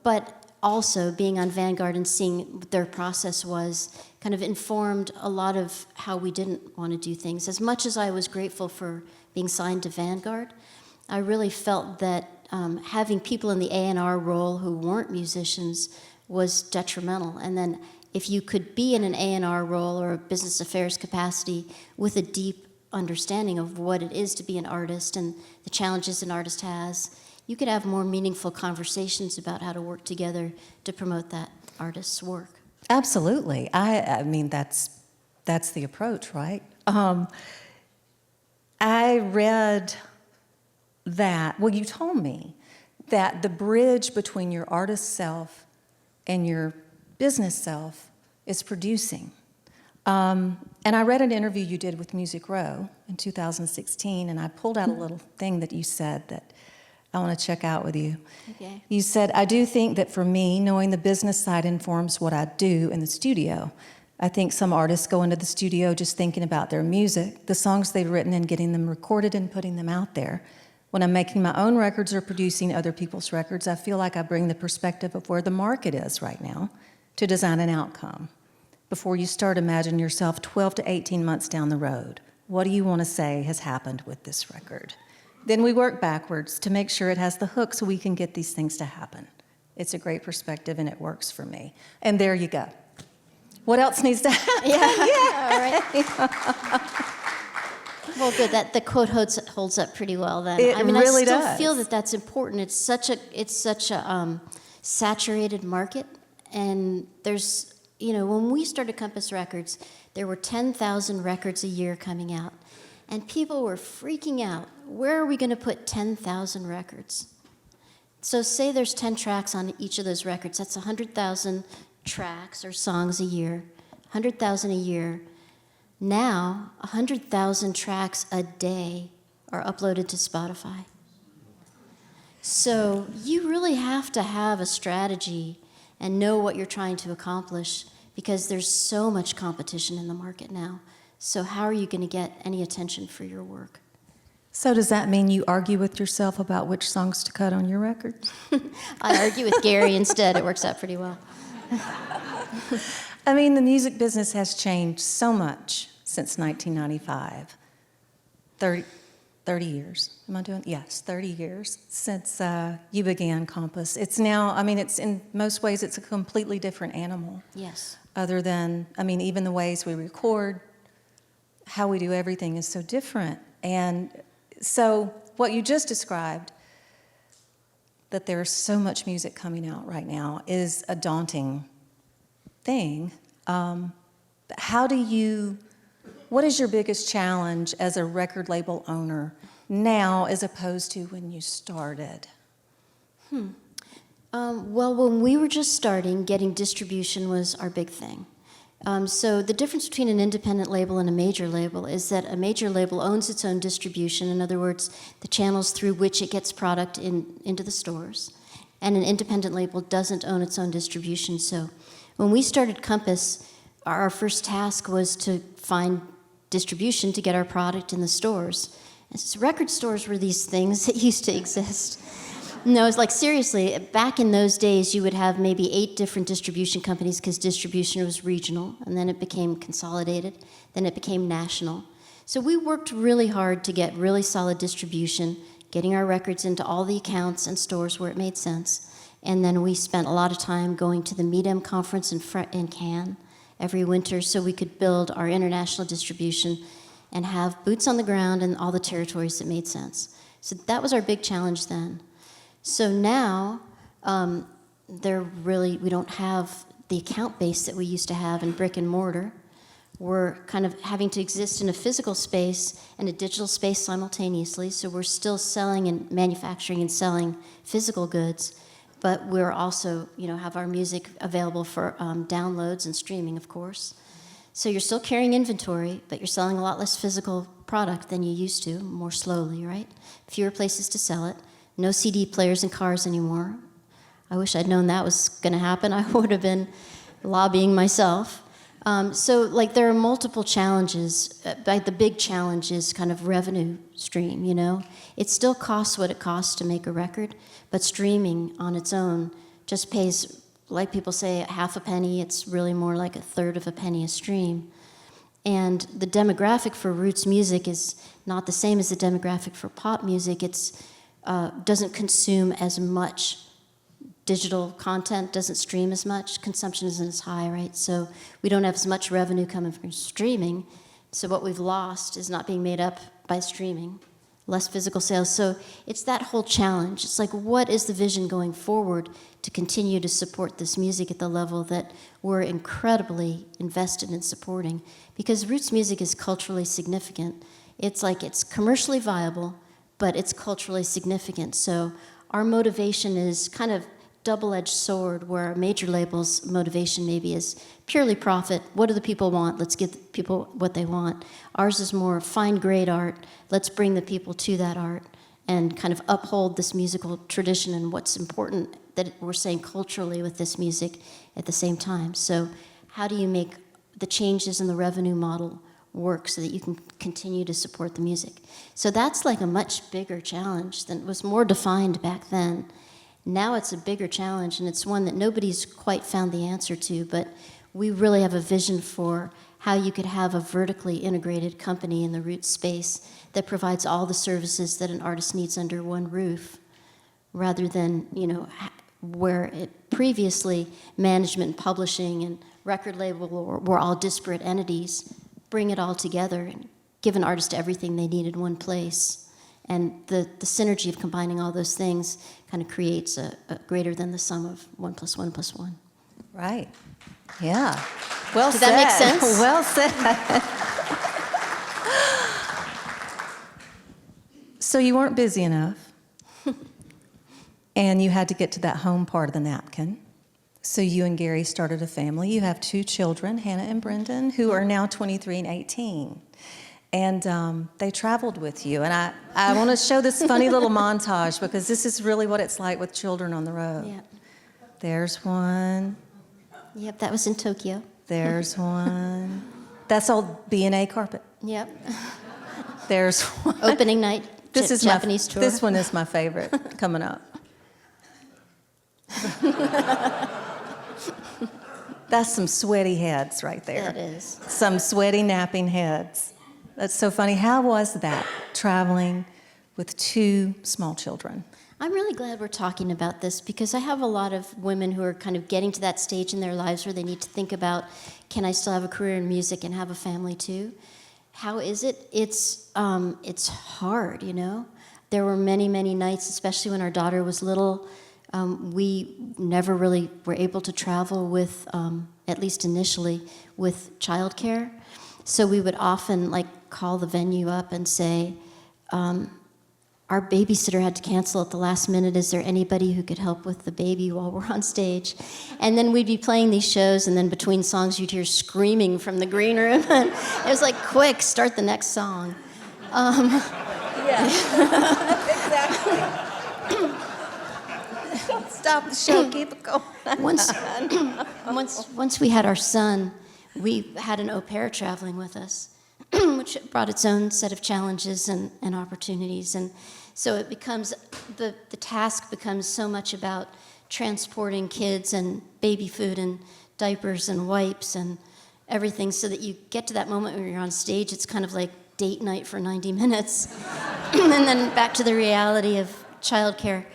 But also being on Vanguard and seeing what their process was kind of informed a lot of how we didn't want to do things. As much as I was grateful for being signed to Vanguard, I really felt that having people in the A&R role who weren't musicians was detrimental. And then if you could be in an A&R role or a business affairs capacity with a deep understanding of what it is to be an artist and the challenges an artist has, you could have more meaningful conversations about how to work together to promote that artist's work. absolutely. I mean, that's the approach, right? I read that, well, you told me that the bridge between your artist self and your business self is producing. And I read an interview you did with Music Row in 2016, and I pulled out a little thing that you said that I want to check out with you. Okay. You said, I do think that for me, knowing the business side informs what I do in the studio. I think some artists go into the studio just thinking about their music, the songs they've written, and getting them recorded and putting them out there. When I'm making my own records or producing other people's records, I feel like I bring the perspective of where the market is right now to design an outcome. Before you start, imagine yourself 12 to 18 months down the road. What do you want to say has happened with this record? Then we work backwards to make sure it has the hook so we can get these things to happen. It's a great perspective, and it works for me. And there you go. What else needs to happen? Yeah. All right. Well, good. That the quote holds up pretty well. Then It really I still does. feel that that's important. It's such a saturated market, and there's when we started Compass Records, there were 10,000 records a year coming out, and people were freaking out. Where are we going to put 10,000 records? So say there's 10 tracks on each of those records. That's 100,000 tracks or songs a year, 100,000 a year. Now, 100,000 tracks a day are uploaded to Spotify. So you really have to have a strategy and know what you're trying to accomplish, because there's so much competition in the market now. So how are you going to get any attention for your work? So does that mean you argue with yourself about which songs to cut on your record? I argue with Garry instead. It works out pretty well. I mean, the music business has changed so much since 1995. 30 years. Am I doing? Yes, 30 years since you began Compass. It's now, it's in most ways, it's a completely different animal. Yes. Other than, even the ways we record, how we do everything is so different. And so what you just described, that there's so much music coming out right now, is a daunting thing. What is your biggest challenge as a record label owner now as opposed to when you started? Well, when we were just starting, getting distribution was our big thing. So the difference between an independent label and a major label is that a major label owns its own distribution, in other words, the channels through which it gets product into the stores, and an independent label doesn't own its own distribution. So when we started Compass, our first task was to find distribution to get our product in the stores. And so record stores were these things that used to exist. No, it's like, seriously, back in those days, you would have maybe 8 different distribution companies because distribution was regional, and then it became consolidated, then it became national. So we worked really hard to get really solid distribution, getting our records into all the accounts and stores where it made sense. And then we spent a lot of time going to the Meet 'em conference in Cannes every winter so we could build our international distribution and have boots on the ground in all the territories that made sense. So that was our big challenge then. So now, we don't have the account base that we used to have in brick and mortar. We're kind of having to exist in a physical space and a digital space simultaneously, so we're still selling and manufacturing and selling physical goods, but we're also, have our music available for downloads and streaming, of course. So you're still carrying inventory, but you're selling a lot less physical product than you used to, more slowly, right? Fewer places to sell it. No CD players in cars anymore. I wish I'd known that was going to happen. I would have been lobbying myself. So there are multiple challenges, but the big challenge is kind of revenue stream, It still costs what it costs to make a record, but streaming on its own just pays, like people say, half a penny. It's really more like a third of a penny a stream. And the demographic for roots music is not the same as the demographic for pop music. It's doesn't consume as much digital content, doesn't stream as much, consumption isn't as high, right? So we don't have as much revenue coming from streaming. So what we've lost is not being made up by streaming, less physical sales. So it's that whole challenge. It's like, what is the vision going forward to continue to support this music at the level that we're incredibly invested in supporting? Because roots music is culturally significant. It's commercially viable, but it's culturally significant. So our motivation is kind of double-edged sword, where a major label's motivation maybe is purely profit. What do the people want? Let's give the people what they want. Ours is more fine-grade art. Let's bring the people to that art and kind of uphold this musical tradition and what's important that we're saying culturally with this music at the same time. So how do you make the changes in the revenue model work so that you can continue to support the music? So that's like a much bigger challenge than was more defined back then. Now it's a bigger challenge, and it's one that nobody's quite found the answer to, but we really have a vision for how you could have a vertically integrated company in the roots space that provides all the services that an artist needs under one roof, rather than, where it previously management and publishing and record label were all disparate entities. Bring it all together and give an artist everything they need in one place. And the synergy of combining all those things kind of creates a greater than the sum of 1 + 1 + 1. Right. Yeah. Well said. Does that make sense? Well said. So you weren't busy enough, and you had to get to that home part of the napkin. So you and Garry started a family. You have 2 children, Hannah and Brendan, who are now 23 and 18. And they traveled with you. And I want to show this funny little montage because this is really what it's like with children on the road. Yep. There's one. Yep, that was in Tokyo. There's one. That's all B&A carpet. Yep. There's one. Opening night, This is Japanese tour. This one is my favorite coming up. That's some sweaty heads right there. That is. Some sweaty napping heads. That's so funny. How was that, traveling with 2 small children? I'm really glad we're talking about this because I have a lot of women who are kind of getting to that stage in their lives where they need to think about, can I still have a career in music and have a family too? How is it? It's hard, There were many, many nights, especially when our daughter was little. We never really were able to travel with, at least initially, with childcare. So we would often call the venue up and say, our babysitter had to cancel at the last minute. Is there anybody who could help with the baby while we're on stage? And then we'd be playing these shows, and then between songs you'd hear screaming from the green room. And it was like, quick, start the next song. Yeah, exactly. Don't stop the show, keep it going. Once we had our son, we had an au pair traveling with us, which brought its own set of challenges and opportunities. And so it becomes, the task becomes so much about transporting kids and baby food and diapers and wipes and everything so that you get to that moment when you're on stage. It's kind of like date night for 90 minutes. And then back to the reality of childcare.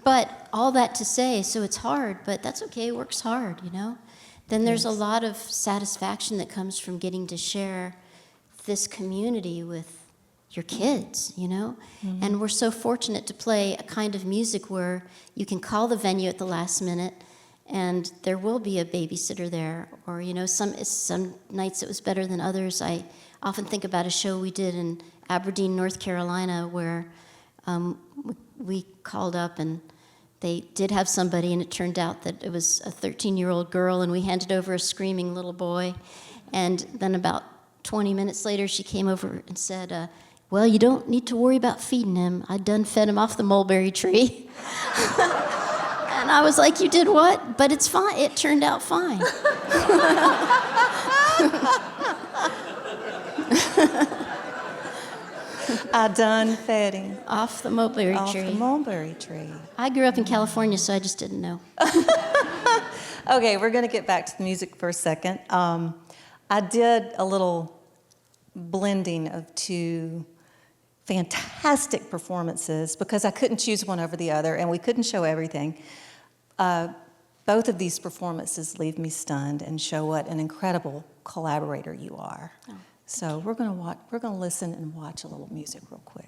But all that to say, so it's hard, but that's okay, work's hard, then there's a lot of satisfaction that comes from getting to share this community with your kids, you know? Mm-hmm. And we're so fortunate to play a kind of music where you can call the venue at the last minute and there will be a babysitter there. Or, you know, some nights it was better than others. I often think about a show we did in Aberdeen, North Carolina, where we called up and they did have somebody, and it turned out that it was a 13-year-old girl, and we handed over a screaming little boy. And then about 20 minutes later, she came over and said, well, you don't need to worry about feeding him. I done fed him off the mulberry tree. And I was like, you did what? But it's fine. It turned out fine. I done fed him. Off the mulberry tree. Off the mulberry tree. I grew up in California, so I just didn't know. Okay, we're going to get back to the music for a second. I did a little blending of two fantastic performances because I couldn't choose one over the other, and we couldn't show everything. Both of these performances leave me stunned and show what an incredible collaborator you are. Oh, so we're going to listen and watch a little music real quick.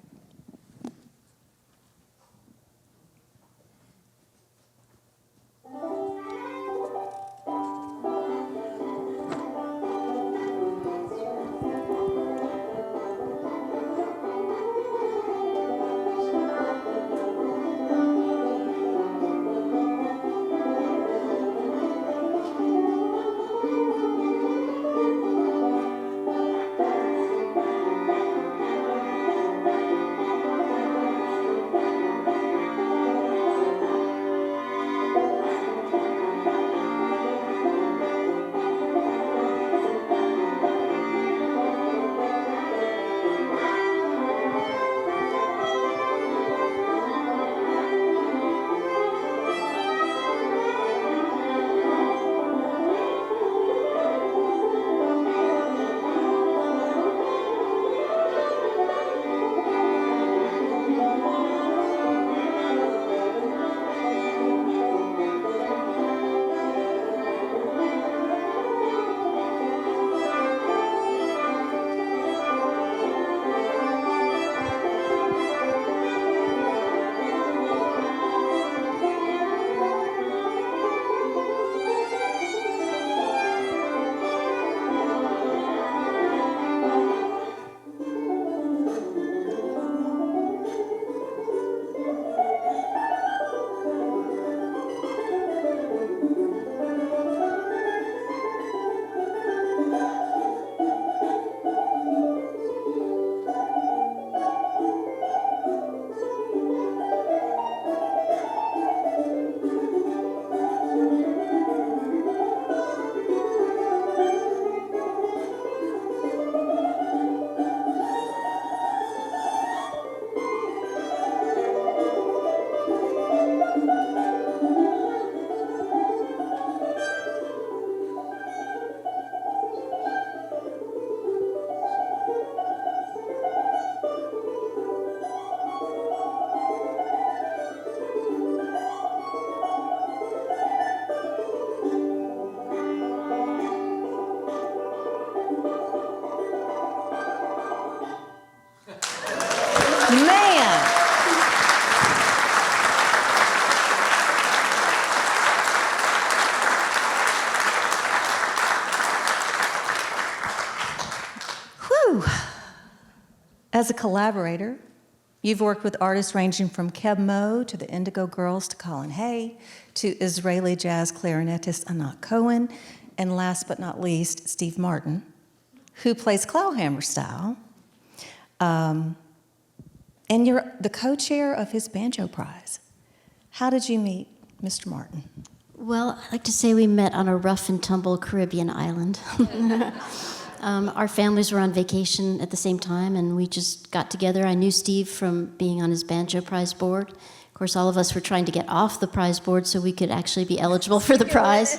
Man! Whew! As a collaborator, you've worked with artists ranging from Keb Mo to the Indigo Girls to Colin Hay to Israeli jazz clarinetist Anat Cohen, and last but not least, Steve Martin, who plays clawhammer style. And you're the co-chair of his banjo prize. How did you meet Mr. Martin? Well, I like to say we met on a rough and tumble Caribbean island. Our families were on vacation at the same time, and we just got together. I knew Steve from being on his banjo prize board. Of course, all of us were trying to get off the prize board so we could actually be eligible for the prize.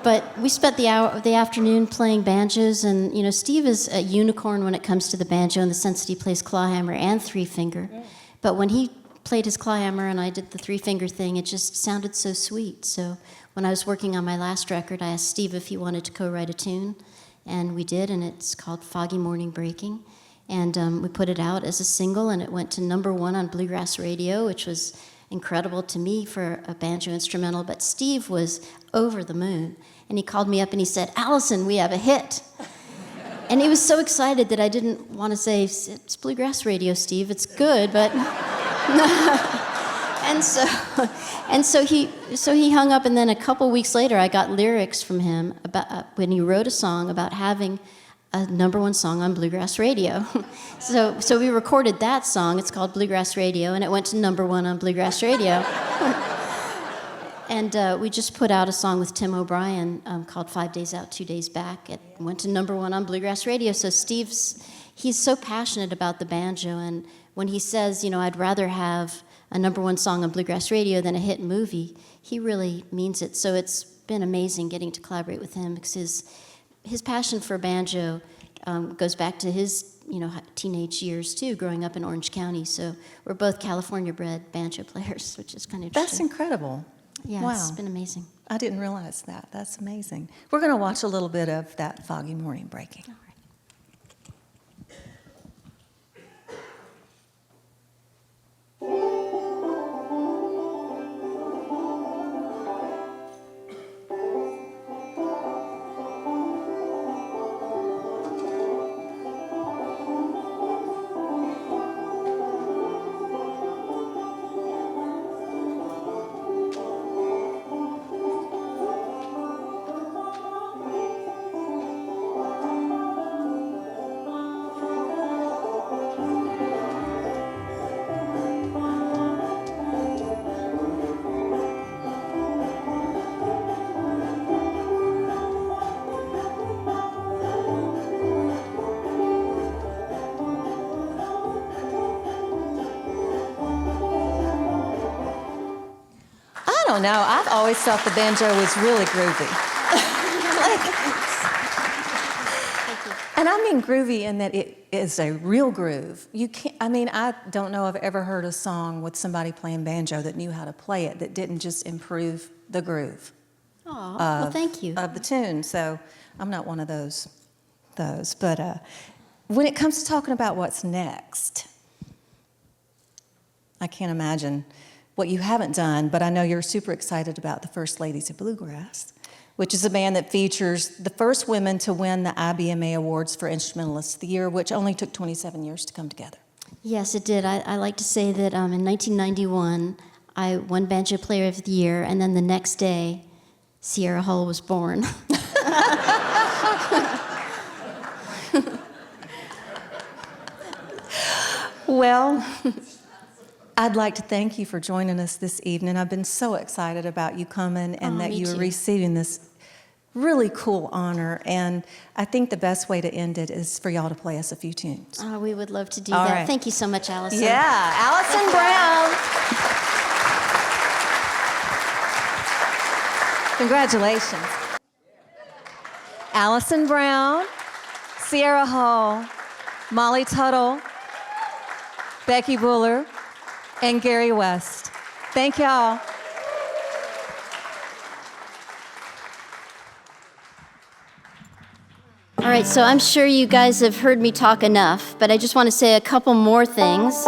But we spent the afternoon playing banjos, and you know, Steve is a unicorn when it comes to the banjo in the sense that he plays clawhammer and three-finger. But when he played his clawhammer and I did the three-finger thing, it just sounded so sweet. So when I was working on my last record, I asked Steve if he wanted to co-write a tune, and we did, and it's called Foggy Morning Breaking. And we put it out as a single, and it went to #1 on bluegrass radio, which was incredible to me for a banjo instrumental, but Steve was over the moon. And he called me up and he said, "Allison, we have a hit." And he was so excited that I didn't want to say, "It's bluegrass radio, Steve, it's good," but... and so he hung up, and then a couple weeks later I got lyrics from him about when he wrote a song about having a #1 song on bluegrass radio. So we recorded that song. It's called Bluegrass Radio, and it went to #1 on bluegrass radio. And we just put out a song with Tim O'Brien called 5 Days Out, 2 Days Back. It went to #1 on bluegrass radio. So he's so passionate about the banjo, and when he says, I'd rather have a #1 song on bluegrass radio than a hit movie, he really means it. So it's been amazing getting to collaborate with him, because his passion for banjo goes back to his teenage years too, growing up in Orange County. So we're both California-bred banjo players, which is kind of interesting. That's incredible. Yeah, wow. It's been amazing. I didn't realize that. That's amazing. We're going to watch a little bit of that Foggy Morning Breaking. All right. I don't know. I've always thought the banjo was really groovy. And I mean groovy in that it is a real groove. You can't. I don't know I've ever heard a song with somebody playing banjo that knew how to play it that didn't just improve the groove. Oh, well, thank you. Of the tune. So I'm not one of those. But when it comes to talking about what's next, I can't imagine what you haven't done, but I know you're super excited about the First Ladies of Bluegrass, which is a band that features the first women to win the IBMA Awards for Instrumentalists of the Year, which only took 27 years to come together. Yes, it did. I like to say that in 1991, I won Banjo Player of the Year, and then the next day, Sierra Hull was born. Well, I'd like to thank you for joining us this evening. I've been so excited about you coming and that you are receiving this really cool honor. And I think the best way to end it is for y'all to play us a few tunes. Oh, we would love to do All that. right. Thank you so much, Allison. Yeah, Alison Brown. Congratulations. Alison Brown, Sierra Hall, Molly Tuttle, Becky Buller, and Garry West. Thank y'all. All right, so I'm sure you guys have heard me talk enough, but I just want to say a couple more things.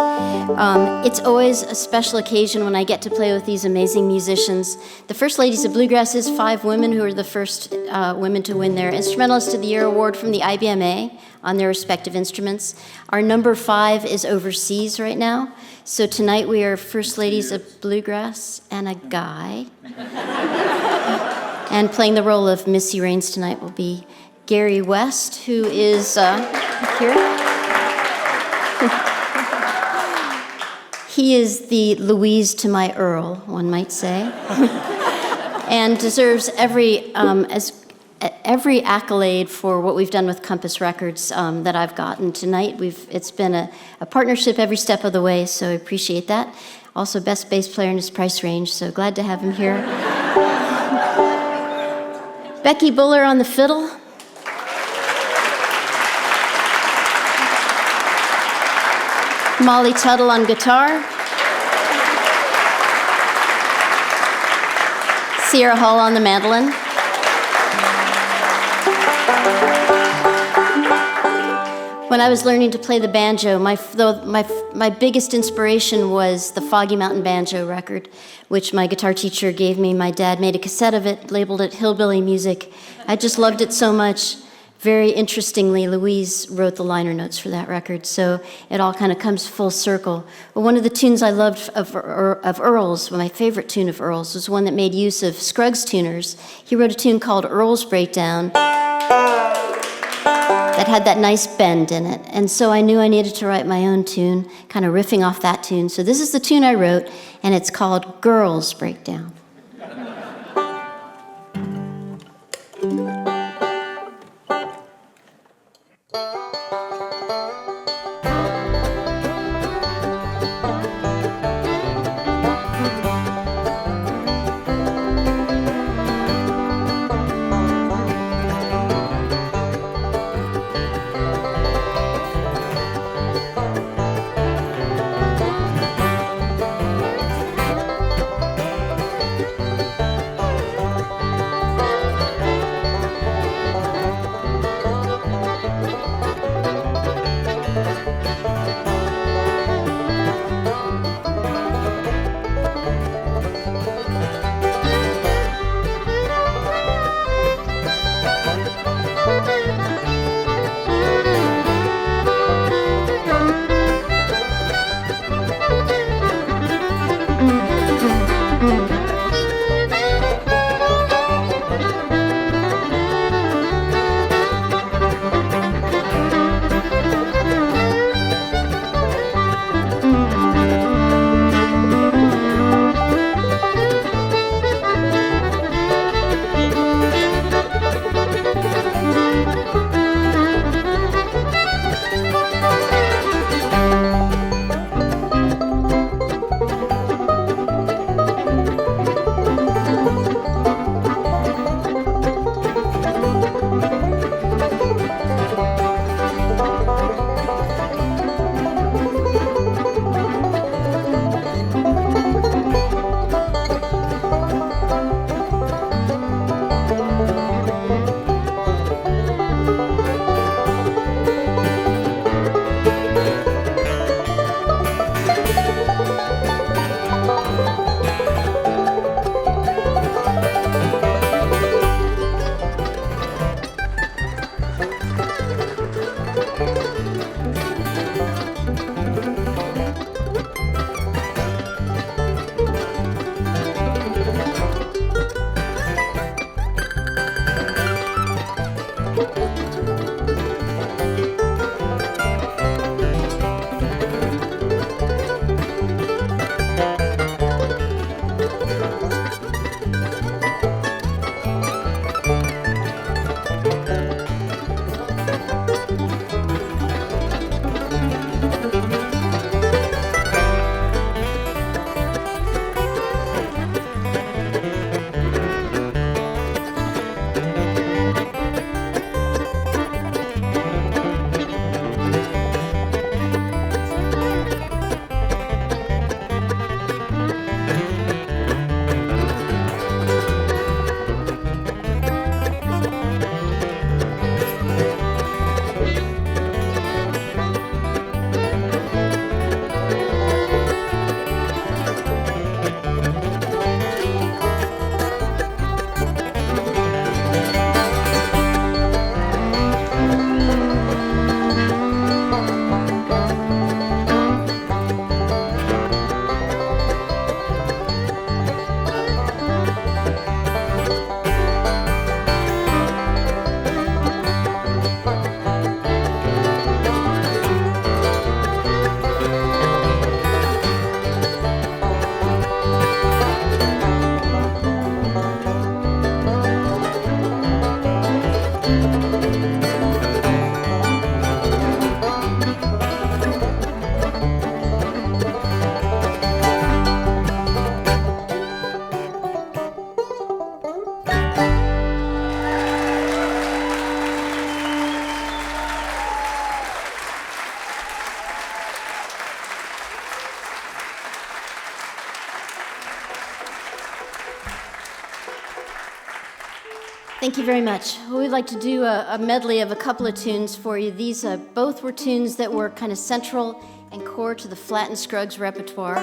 It's always a special occasion when I get to play with these amazing musicians. The First Ladies of Bluegrass is 5 women who are the first women to win their Instrumentalist of the Year award from the IBMA on their respective instruments. Our number 5 is overseas right now. So tonight we are First Ladies of Bluegrass and a guy. And playing the role of Missy Raines tonight will be Garry West, who is here. He is the Louise to my Earl, one might say, and deserves every accolade for what we've done with Compass Records that I've gotten tonight. It's been a partnership every step of the way, so I appreciate that. Also, best bass player in his price range, so glad to have him here. Becky Buller on the fiddle. Molly Tuttle on guitar. Sierra Hall on the mandolin. When I was learning to play the banjo, my biggest inspiration was the Foggy Mountain Banjo record, which my guitar teacher gave me. My dad made a cassette of it, labeled it Hillbilly Music. I just loved it so much. Very interestingly, Louise wrote the liner notes for that record, so it all kind of comes full circle. But one of the tunes I loved of Earl's, my favorite tune of Earl's, was one that made use of Scruggs tuners. He wrote a tune called Earl's Breakdown that had that nice bend in it. And so I knew I needed to write my own tune, kind of riffing off that tune. So this is the tune I wrote, and it's called Girls Breakdown. Thank you very much. We'd like to do a medley of a couple of tunes for you. These both were tunes that were kind of central and core to the Flatt and Scruggs repertoire.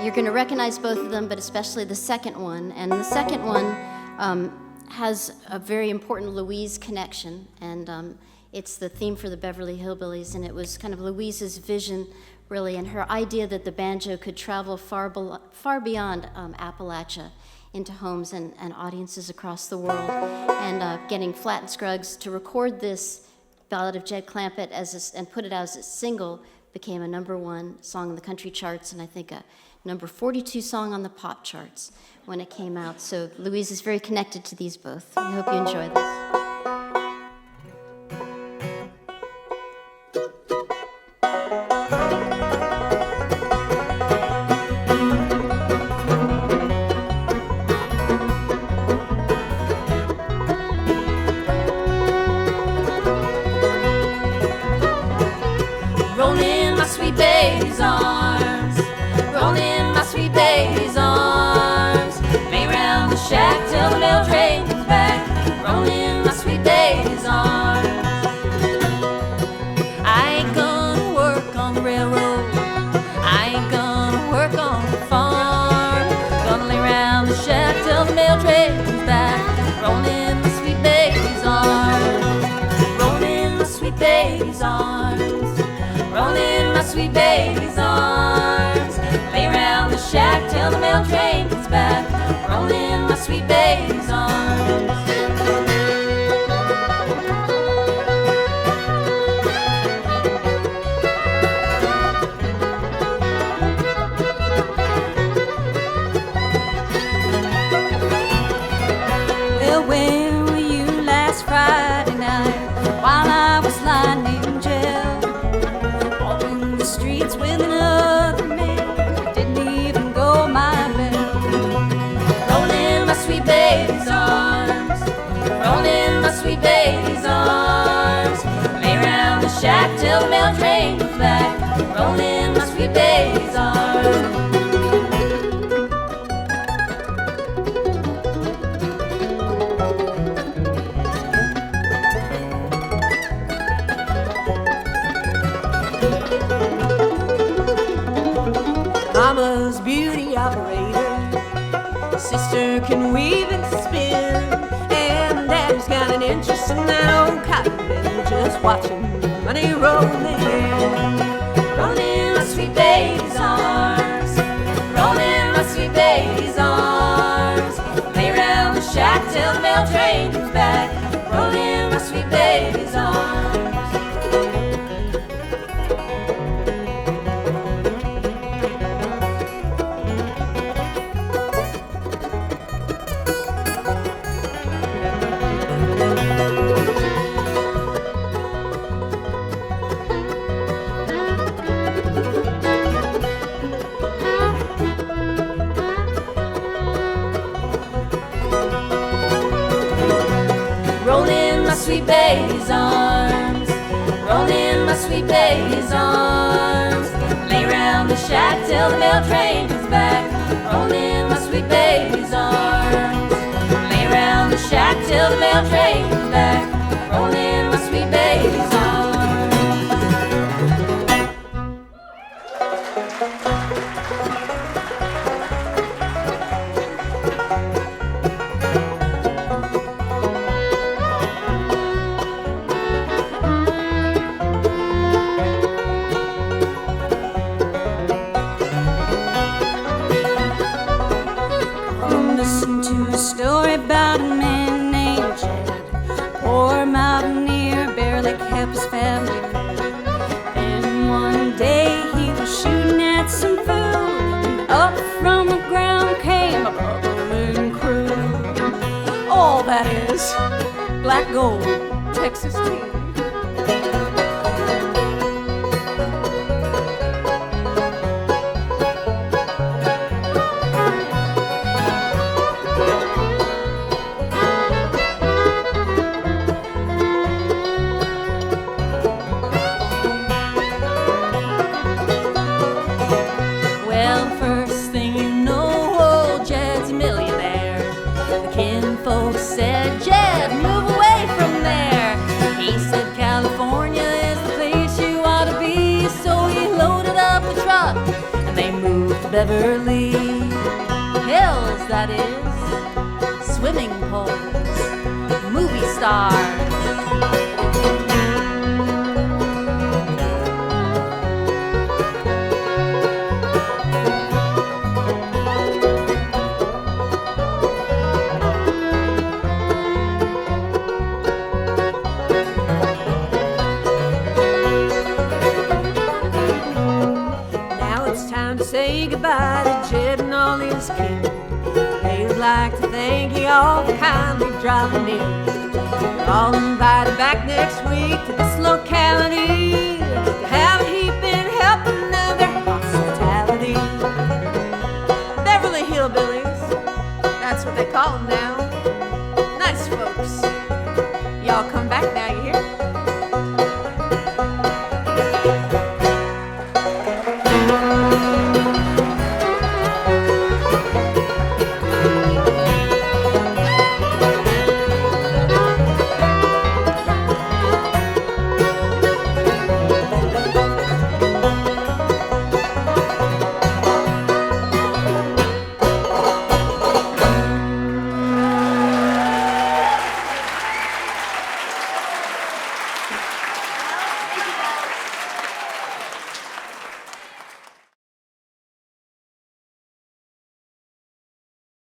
You're going to recognize both of them, but especially the second one. And the second one has a very important Louise connection, and it's the theme for the Beverly Hillbillies, and it was kind of Louise's vision, really, and her idea that the banjo could travel far beyond Appalachia into homes and audiences across the world. And getting Flatt and Scruggs to record this Ballad of Jed Clampett and put it out as a single became a #1 song in the country charts, and I think a number 42 song on the pop charts when it came out. So Louise is very connected to these both. We hope you enjoy this. Sweet baby's arms, lay round the shack till the mail train comes back. Roll in my sweet baby's arms. Well, where were you last Friday night while I was lying in jail? Streets with another man, didn't even go my bell. Rolling my sweet baby's arms, rolling my sweet baby's arms. Lay round the shack till the mail train comes back. Rolling my sweet baby's arms. Mama's beauty operator, sister can weave and spin, and daddy's got an interest in that old cotton mill, just watching money rolling in. Rolling my sweet baby's arms, rolling my sweet baby's arms. Lay round the shack till the mail train comes back. Rolling my sweet baby's arms. Sweet baby's arms, rolling my sweet baby's arms. Lay round the shack till the mail train comes back. Rolling my sweet baby's arms. Lay round the shack till the mail train comes back. Rolling my sweet baby's arms. Story about a man named Jed, poor mountaineer, barely kept his family fed. And one day he was shooting at some food, and up from the ground came a bubbling crew. All that is black gold, Texas tea. Said, Jed, Beverly Hills, that is. Swimming pools, movie stars. Say goodbye to Jed and all his kin. They would like to thank you all for kindly dropping in. You're all invited back next week to this locality.